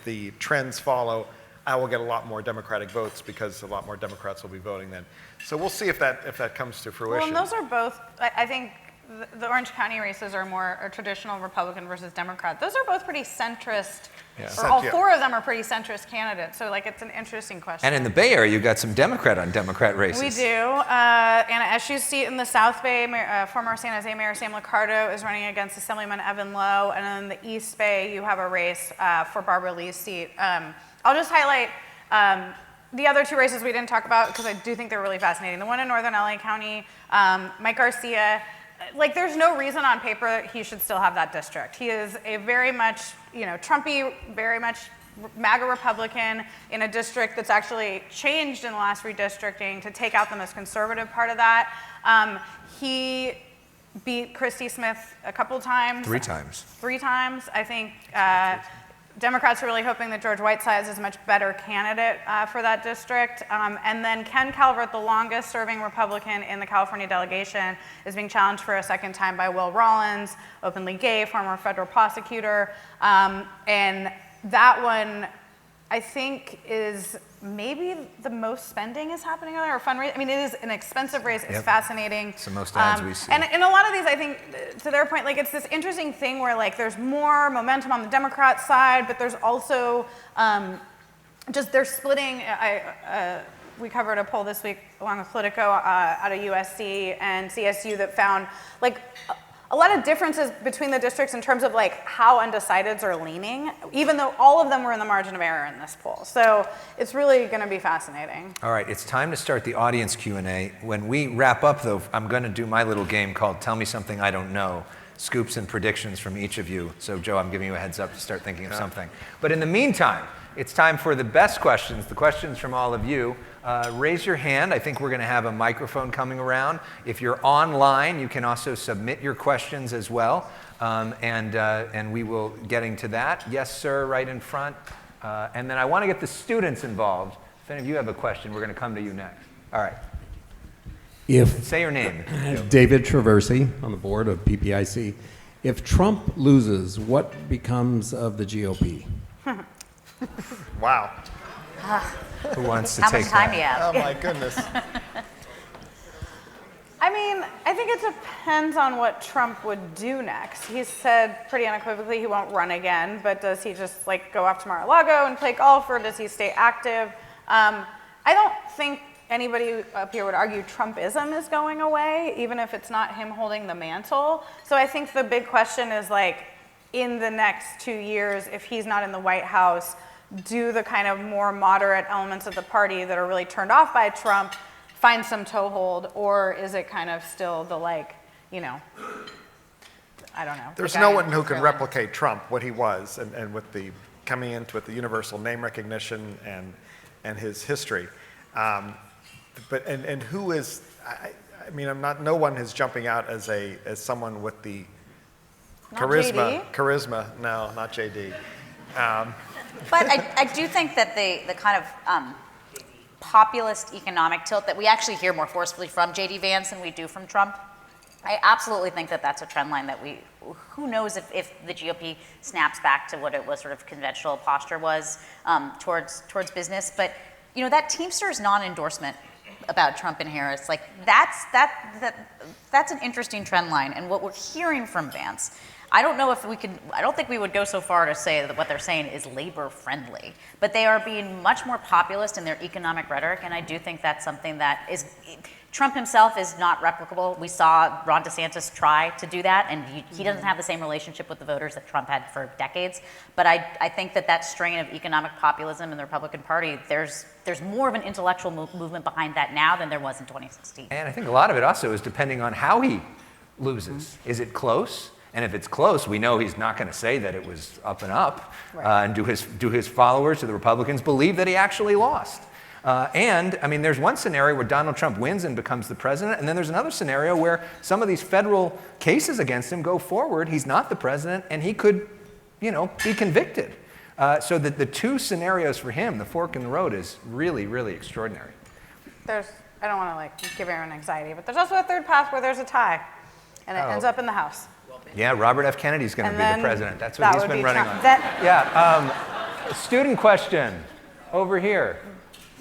the trends follow, I will get a lot more Democratic votes because a lot more Democrats will be voting then. So we'll see if that comes to fruition.
Well, and those are both, I think the Orange County races are more a traditional Republican versus Democrat. Those are both pretty centrist, or all four of them are pretty centrist candidates. So like it's an interesting question.
And in the Bay Area, you got some Democrat on Democrat races.
We do. Anna Eshu's seat in the South Bay, former San Jose Mayor Sam Liccardo is running against Assemblyman Evan Lowe. And then in the East Bay, you have a race for Barbara Lee's seat. I'll just highlight the other two races we didn't talk about because I do think they're really fascinating. The one in Northern LA County, Mike Garcia, like there's no reason on paper that he should still have that district. He is a very much, Trumpy, very much MAGA Republican in a district that's actually changed in the last redistricting to take out the most conservative part of that. He beat Christy Smith a couple times.
Three times.
I think Democrats are really hoping that George Whitesides is a much better candidate for that district. And then Ken Calvert, the longest serving Republican in the California delegation, is being challenged for a second time by Will Rollins, openly gay, former federal prosecutor. And that one, I think, is maybe the most spending is happening on there, or fundraising. I mean, it is an expensive race. It's fascinating.
It's the most ads we see.
And in a lot of these, I think, to their point, like it's this interesting thing where like there's more momentum on the Democrat side, but there's also just they're splitting. We covered a poll this week along with Politico out of USC and CSU that found like a lot of differences between the districts in terms of like how undecideds are leaning, even though all of them were in the margin of error in this poll. So it's really going to be fascinating.
All right, it's time to start the audience Q&A. When we wrap up, though, I'm going to do my little game called Tell Me Something I Don't Know, scoops and predictions from each of you. So, Joe, I'm giving you a heads up to start thinking of something. But in the meantime, it's time for the best questions, the questions from all of you. Raise your hand. I think we're going to have a microphone coming around. If you're online, you can also submit your questions as well, and we will getting to that. Yes, sir, right in front. And then I want to get the students involved. If any of you have a question, we're going to come to you next. All right. Say your name.
David Traversi on the board of PPIC. If Trump loses, what becomes of the GOP?
Wow.
Who wants to
How
take
much time
that?
do you have?
Oh my goodness.
I mean, I think it depends on what Trump would do next. He's said pretty unequivocally he won't run again, but does he just like go off to Mar-a-Lago and play golf, or does he stay active? I don't think anybody up here would argue Trumpism is going away, even if it's not him holding the mantle. So I think the big question is like, in the next 2 years, if he's not in the White House, do the kind of more moderate elements of the party that are really turned off by Trump find some toehold, or is it kind of still the like, I don't know.
There's no one who can replicate Trump, what he was, and with the coming into it, the universal name recognition and his history. But who is? I mean, no one is jumping out as someone with the
Not
charisma.
JD.
Charisma, no, not JD.
But I do think that the kind of populist economic tilt that we actually hear more forcefully from J.D. Vance than we do from Trump, I absolutely think that that's a trend line that who knows if the GOP snaps back to what it was sort of conventional posture was towards business. But, that Teamsters non-endorsement about Trump and Harris, like that's an interesting trend line. And what we're hearing from Vance, I don't think we would go so far to say that what they're saying is labor friendly, but they are being much more populist in their economic rhetoric. And I do think that's something that Trump himself is not replicable. We saw Ron DeSantis try to do that, and he doesn't have the same relationship with the voters that Trump had for decades. But I think that strain of economic populism in the Republican Party, there's more of an intellectual movement behind that now than there was in 2016.
And I think a lot of it also is depending on how he loses. Is it close? And if it's close, we know he's not going to say that it was up and up.
Right.
And do his followers, do the Republicans, believe that he actually lost? And I mean, there's one scenario where Donald Trump wins and becomes the president, and then there's another scenario where some of these federal cases against him go forward. He's not the president, and he could, be convicted. So the two scenarios for him, the fork in the road, is really, really extraordinary.
I don't want to give everyone anxiety, but there's also a third path where there's a tie, and it ends up in the House.
Yeah, Robert F. Kennedy's going to be the president. That's what he's been running on. Student question over here.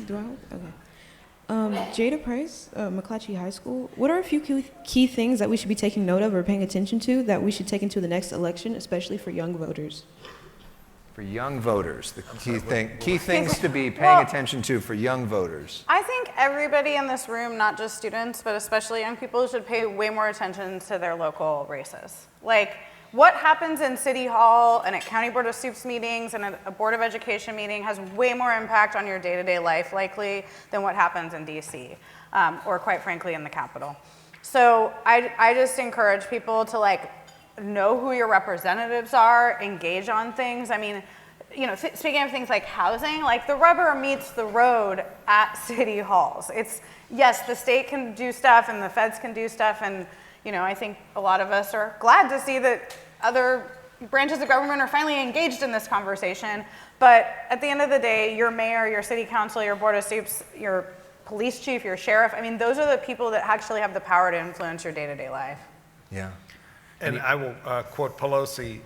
Do I? Okay. Jada Price, McClatchy High School. What are a few key things that we should be taking note of or paying attention to that we should take into the next election, especially for young voters?
For young voters, the key things to be paying attention to for young voters.
I think everybody in this room, not just students, but especially young people, should pay way more attention to their local races. Like, what happens in City Hall and at County Board of Soups meetings and at a Board of Education meeting has way more impact on your day-to-day life, likely, than what happens in DC, or quite frankly, in the Capitol. So I just encourage people to, know who your representatives are, engage on things. I mean, speaking of things like housing, the rubber meets the road at city halls. Yes, the state can do stuff and the feds can do stuff, and I think a lot of us are glad to see that other branches of government are finally engaged in this conversation. But at the end of the day, your mayor, your city council, your board of soups, your police chief, your sheriff, those are the people that actually have the power to influence your day-to-day life.
Yeah.
And I will quote Pelosi,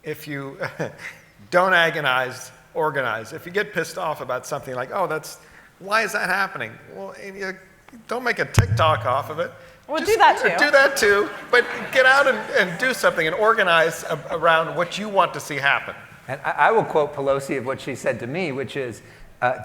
if you don't agonize, organize. If you get pissed off about something like, why is that happening? Well, don't make a TikTok off of it.
Well, do that too.
Do that too, but get out and do something and organize around what you want to see happen.
And I will quote Pelosi of what she said to me, which is,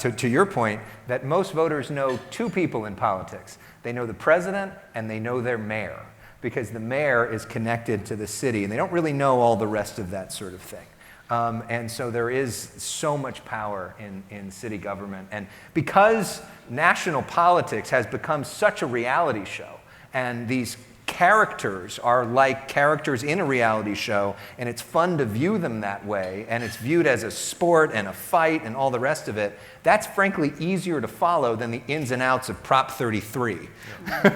to your point, that most voters know two people in politics. They know the president and they know their mayor, because the mayor is connected to the city, and they don't really know all the rest of that sort of thing. And so there is so much power in city government. And because national politics has become such a reality show, and these characters are like characters in a reality show, and it's fun to view them that way, and it's viewed as a sport and a fight and all the rest of it, that's frankly easier to follow than the ins and outs of Prop 33,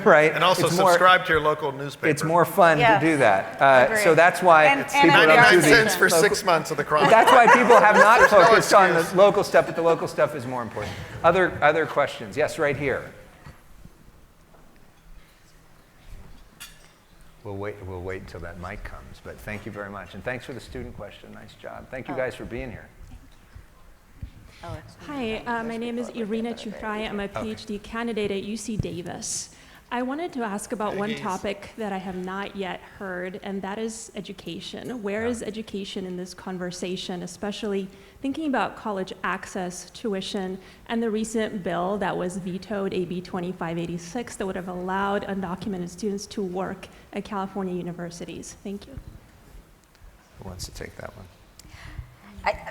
right?
And also subscribe to your local newspaper.
It's more fun to do that. So that's why people don't
99
do
cents for 6 months of the crime.
That's why people have not focused on the local stuff, but the local stuff is more important. Other questions? Yes, right here. We'll wait until that mic comes, but thank you very much. And thanks for the student question. Nice job. Thank you guys for being here.
Hi, my name is Irina Chufrai. I'm a PhD candidate at UC Davis. I wanted to ask about one topic that I have not yet heard, and that is education. Where is education in this conversation, especially thinking about college access, tuition, and the recent bill that was vetoed, AB 2586, that would have allowed undocumented students to work at California universities? Thank you.
Who wants to take that one?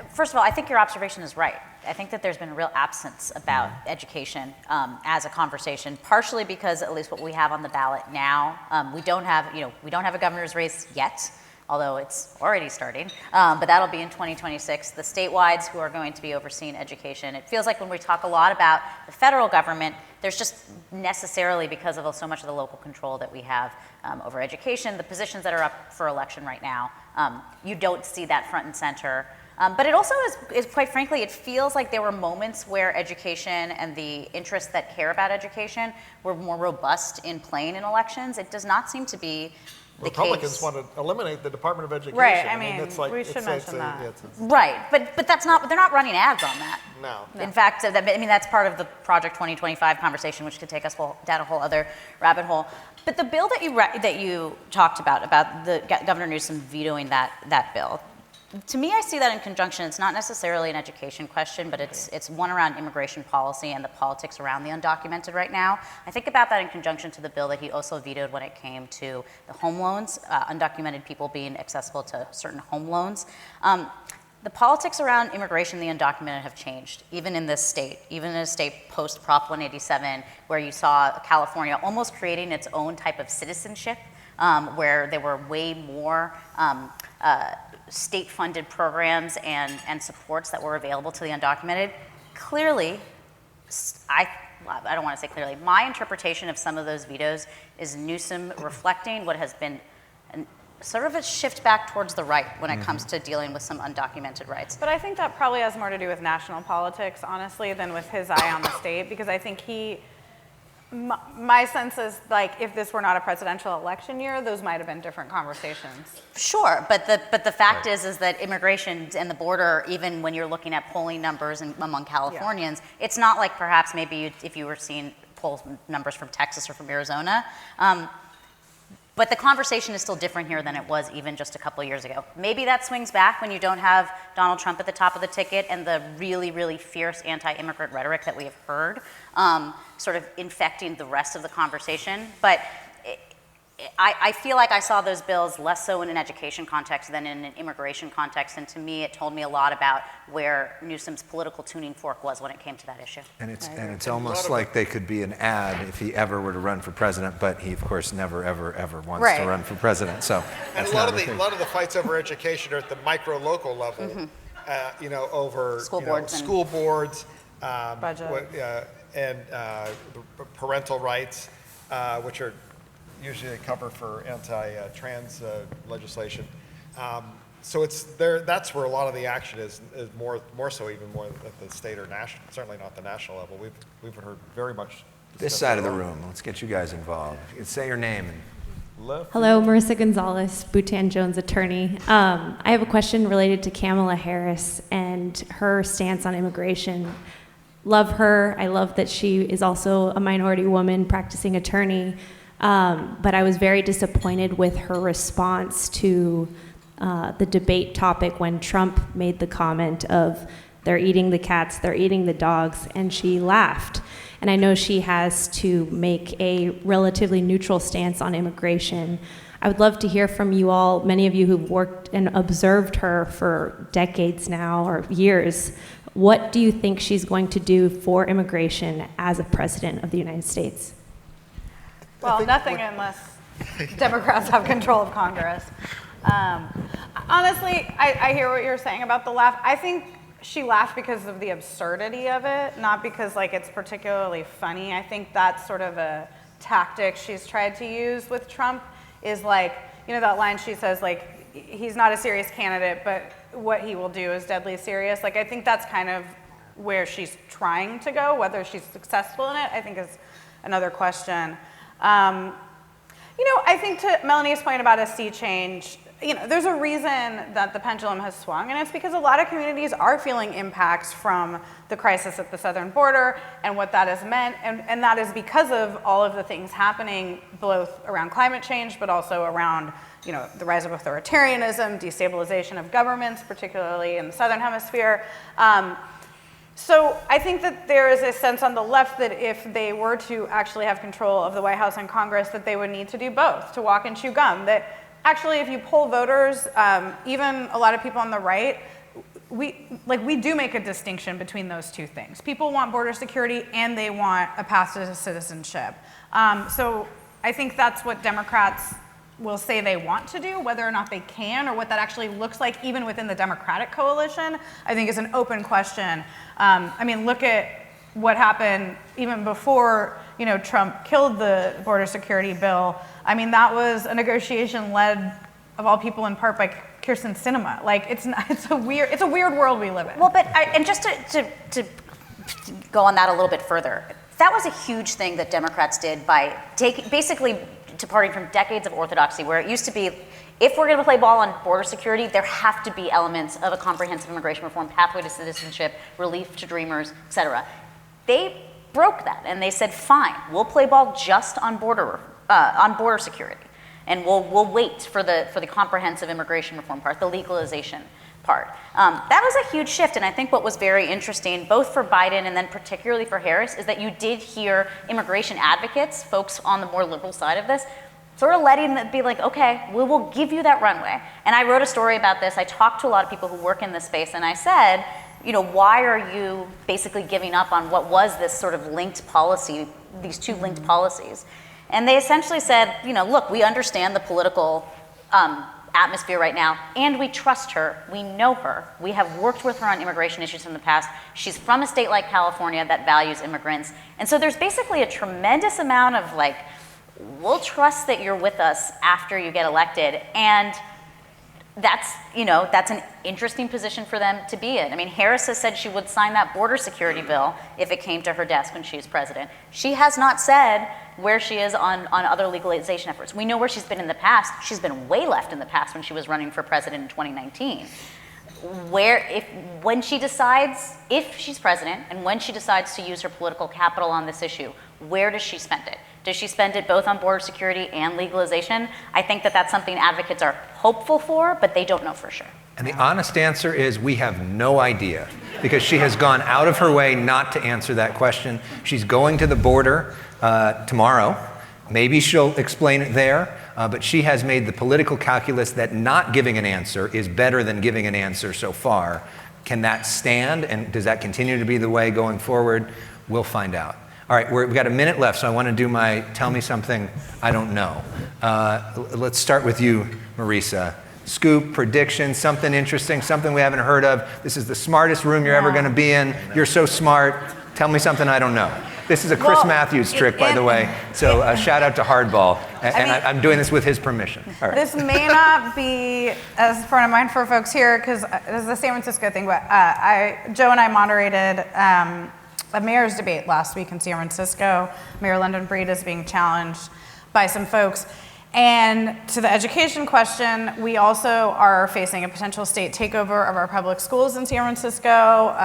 First of all, I think your observation is right. I think that there's been a real absence about education as a conversation, partially because at least what we have on the ballot now, we don't have a governor's race yet. although it's already starting, but that'll be in 2026. The statewides who are going to be overseeing education. It feels like when we talk a lot about the federal government, there's just necessarily, because of so much of the local control that we have over education, the positions that are up for election right now, you don't see that front and center. But it also is, quite frankly, it feels like there were moments where education and the interests that care about education were more robust in playing in elections. It does not seem to be the
Republicans
case.
want to eliminate the Department of Education.
Right, I mean,
it's like,
we should mention that.
Right, but that's not, they're not running ads on that.
No.
In fact, that's part of the Project 2025 conversation, which could take us down a whole other rabbit hole. But the bill that you talked about the Governor Newsom vetoing that bill, to me, I see that in conjunction. It's not necessarily an education question, but it's one around immigration policy and the politics around the undocumented right now. I think about that in conjunction to the bill that he also vetoed when it came to the home loans, undocumented people being accessible to certain home loans. The politics around immigration and the undocumented have changed, even in this state, even in a state post-Prop 187, where you saw California almost creating its own type of citizenship, where there were way more state-funded programs and supports that were available to the undocumented. Clearly, I don't want to say clearly, my interpretation of some of those vetoes is Newsom reflecting what has been sort of a shift back towards the right when it comes to dealing with some undocumented rights.
But I think that probably has more to do with national politics, honestly, than with his eye on the state, because I think my sense is, like, if this were not a presidential election year, those might have been different conversations.
Sure, but the fact is that immigration and the border, even when you're looking at polling numbers among Californians, it's not like perhaps maybe if you were seeing poll numbers from Texas or from Arizona. But the conversation is still different here than it was even just a couple of years ago. Maybe that swings back when you don't have Donald Trump at the top of the ticket and the really, really fierce anti-immigrant rhetoric that we have heard sort of infecting the rest of the conversation. But I feel like I saw those bills less so in an education context than in an immigration context, and to me it told me a lot about where Newsom's political tuning fork was when it came to that issue.
And it's almost like they could be an ad if he ever were to run for president, but he of course never ever wants to run for president. So
and a lot of the fights over education are at the micro local level, over school boards,
budget,
and parental rights, which are usually a cover for anti-trans legislation. So it's there. That's where a lot of the action is more so even more at the state or national. Certainly not the national level. We've heard very much.
This side of the room. Let's get you guys involved. You can say your name.
Hello, Marissa Gonzalez, Bhutan Jones attorney. I have a question related to Kamala Harris and her stance on immigration. Love her. I love that she is also a minority woman practicing attorney. But I was very disappointed with her response to the debate topic when Trump made the comment of, they're eating the cats, they're eating the dogs, and she laughed. And I know she has to make a relatively neutral stance on immigration. I would love to hear from you all, many of you who've worked and observed her for decades now, or years. What do you think she's going to do for immigration as a president of the United States?
Well, nothing unless Democrats have control of Congress. Honestly, I hear what you're saying about the laugh. I think she laughed because of the absurdity of it, not because it's particularly funny. I think that's sort of a tactic she's tried to use with Trump, is that line she says, he's not a serious candidate, but what he will do is deadly serious. I think that's kind of where she's trying to go. Whether she's successful in it, I think is another question. I think to Melanie's point about a sea change, there's a reason that the pendulum has swung, and it's because a lot of communities are feeling impacts from the crisis at the southern border and what that has meant, and that is because of all of the things happening, both around climate change, but also around the rise of authoritarianism, destabilization of governments, particularly in the southern hemisphere. So I think that there is a sense on the left that if they were to actually have control of the White House and Congress, that they would need to do both, to walk and chew gum. That actually, if you poll voters, even a lot of people on the right, we do make a distinction between those two things. People want border security and they want a path to citizenship. So I think that's what Democrats will say they want to do. Whether or not they can, or what that actually looks like even within the Democratic coalition, I think is an open question. I mean, look at what happened even before, you know, Trump killed the border security bill. I mean, that was a negotiation led, of all people, in part by Kirsten Sinema. Like, it's a weird world we live in.
Well, but and just to go on that a little bit further, that was a huge thing that Democrats did by basically departing from decades of orthodoxy, where it used to be, if we're going to play ball on border security, there have to be elements of a comprehensive immigration reform, pathway to citizenship, relief to dreamers, et cetera. They broke that, and they said, fine, we'll play ball just on border security, and we'll wait for the comprehensive immigration reform part, the legalization part. That was a huge shift, and I think what was very interesting, both for Biden and then particularly for Harris, is that you did hear immigration advocates, folks on the more liberal side of this, sort of letting it be like, okay, we will give you that runway. And I wrote a story about this. I talked to a lot of people who work in this space, and I said, you know, why are you basically giving up on what was this sort of linked policy, these two linked policies? And they essentially said, you know, look, we understand the political atmosphere right now, and we trust her, we know her, we have worked with her on immigration issues in the past, she's from a state like California that values immigrants, and so there's basically a tremendous amount of like, we'll trust that you're with us after you get elected, and that's, you know, that's an interesting position for them to be in. I mean, Harris has said she would sign that border security bill if it came to her desk when she was president. She has not said where she is on other legalization efforts. We know where she's been in the past. She's been way left in the past when she was running for president in 2019. When she decides, if she's president, and when she decides to use her political capital on this issue, where does she spend it? Does she spend it both on border security and legalization? I think that that's something advocates are hopeful for, but they don't know for sure.
And the honest answer is we have no idea, because she has gone out of her way not to answer that question. She's going to the border tomorrow. Maybe she'll explain it there, but she has made the political calculus that not giving an answer is better than giving an answer so far. Can that stand, and does that continue to be the way going forward? We'll find out. All right, we've got a minute left, so I want to do my tell me something I don't know. Let's start with you, Marisa. Scoop, prediction, something interesting, something we haven't heard of. This is the smartest room you're ever going to be in. You're so smart. Tell me something I don't know. This is a Chris Matthews trick, by the way. So shout out to Hardball. And I'm doing this with his permission. All right.
This may not be as front of mind for folks here, because this is a San Francisco thing, but Joe and I moderated a mayor's debate last week in San Francisco. Mayor London Breed is being challenged by some folks. And to the education question, we also are facing a potential state takeover of our public schools in San Francisco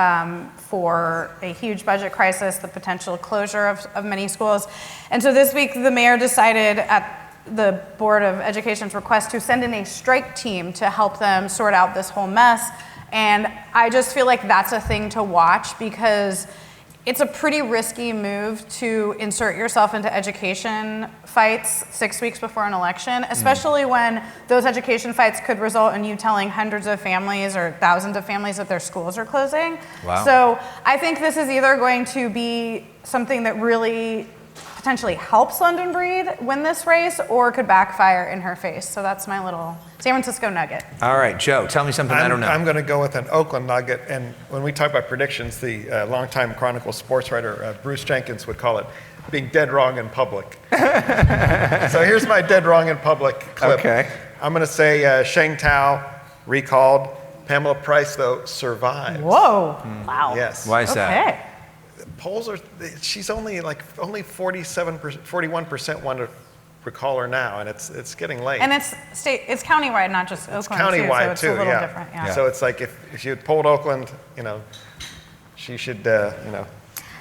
for a huge budget crisis, the potential closure of many schools. And so this week, the mayor decided at the Board of Education's request to send in a strike team to help them sort out this whole mess. And I just feel like that's a thing to watch, because it's a pretty risky move to insert yourself into education fights 6 weeks before an election, especially when those education fights could result in you telling hundreds of families or thousands of families that their schools are closing.
Wow.
So I think this is either going to be something that really potentially helps London Breed win this race, or could backfire in her face. So that's my little San Francisco nugget.
All right, Joe, tell me something I don't know.
I'm going to go with an Oakland nugget. And when we talk about predictions, the longtime Chronicle sports writer Bruce Jenkins would call it being dead wrong in public. So here's my dead wrong in public clip.
Okay.
I'm going to say Sheng Tao recalled. Pamela Price, though, survives.
Whoa.
Wow.
Yes.
Why is that?
Okay.
Polls are, she's only 47%, 41% want to recall her now, and it's getting late.
And it's countywide, not just Oakland.
It's countywide
too, so it's a little
yeah.
different. Yeah.
So it's like if you had polled Oakland, she should,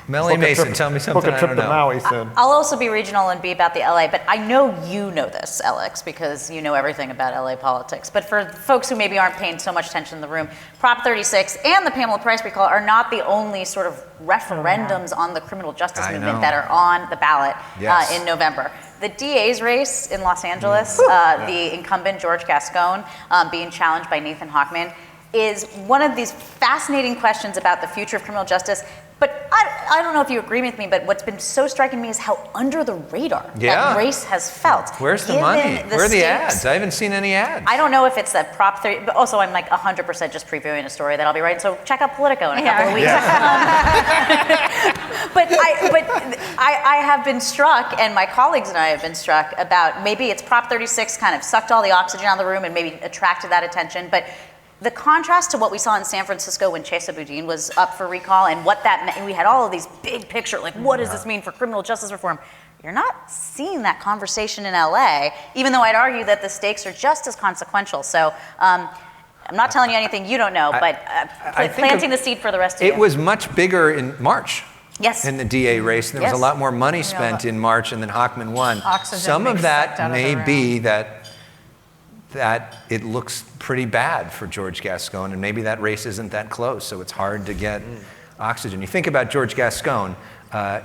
Melanie
book a
Mason,
trip-
tell me something
book a
I
trip
don't
to
know.
Maui soon.
I'll also be regional and be about the LA, but I know you know this, Alex, because you know everything about LA politics. But for folks who maybe aren't paying so much attention in the room, Prop 36 and the Pamela Price recall are not the only sort of referendums on the criminal justice
I
movement
know.
that are on the ballot
Yes.
in November. The DA's race in Los Angeles, the incumbent George Gascon being challenged by Nathan Hochman, is one of these fascinating questions about the future of criminal justice. But I don't know if you agree with me, but what's been so striking me is how under the radar
Yeah.
that race has felt.
Where's the
Given
money? Where are the
stakes.
ads? I haven't seen any ads.
I don't know if it's that Prop 30, but also I'm like 100% just previewing a story that I'll be writing. So check out Politico in a couple of weeks. But I have been struck, and my colleagues and I have been struck about maybe it's Prop 36 kind of sucked all the oxygen out of the room and maybe attracted that attention. But the contrast to what we saw in San Francisco when Chesa Boudin was up for recall and what that meant, we had all of these big picture, like what does this mean for criminal justice reform? You're not seeing that conversation in LA, even though I'd argue that the stakes are just as consequential. So I'm not telling you anything you don't know, but planting the seed for the rest of you.
It was much bigger in March.
Yes.
In the DA race. There was a lot more money spent in March, and then Hochman won. Some of that may be that it looks pretty bad for George Gascon, and maybe that race isn't that close, so it's hard to get oxygen. You think about George Gascon,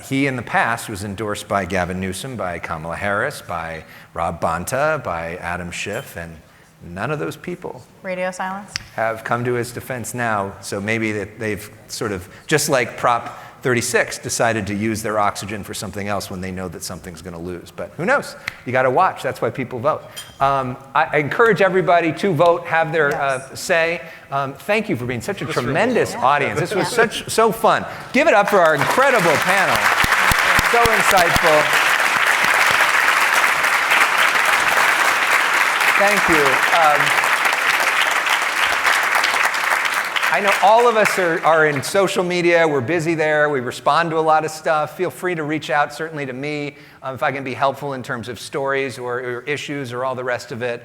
he in the past was endorsed by Gavin Newsom, by Kamala Harris, by Rob Bonta, by Adam Schiff, and none of those people
Radio silence.
have come to his defense now, so maybe that they've sort of, just like Prop 36 decided to use their oxygen for something else when they know that something's going to lose. But who knows? You got to watch. That's why people vote. I encourage everybody to vote, have their say. Thank you for being such a tremendous audience. This was so fun. Give it up for our incredible panel. So insightful. Thank you. I know all of us are in social media. We're busy there. We respond to a lot of stuff. Feel free to reach out, certainly to me, if I can be helpful in terms of stories or issues or all the rest of it.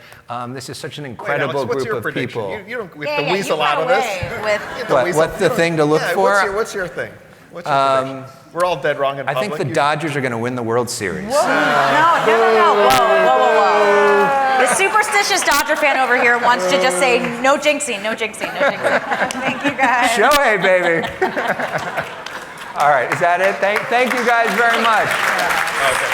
This is such an incredible group of people.
You don't get the weasel out of this.
What's the thing to look for?
What's your thing? What's your prediction? We're all dead wrong in public.
I think the Dodgers are going to win the World Series.
No. Whoa. The superstitious Dodger fan over here wants to just say no jinxing.
Thank you, guys.
Shohei, baby. All right, is that it? Thank you guys very much.
Okay.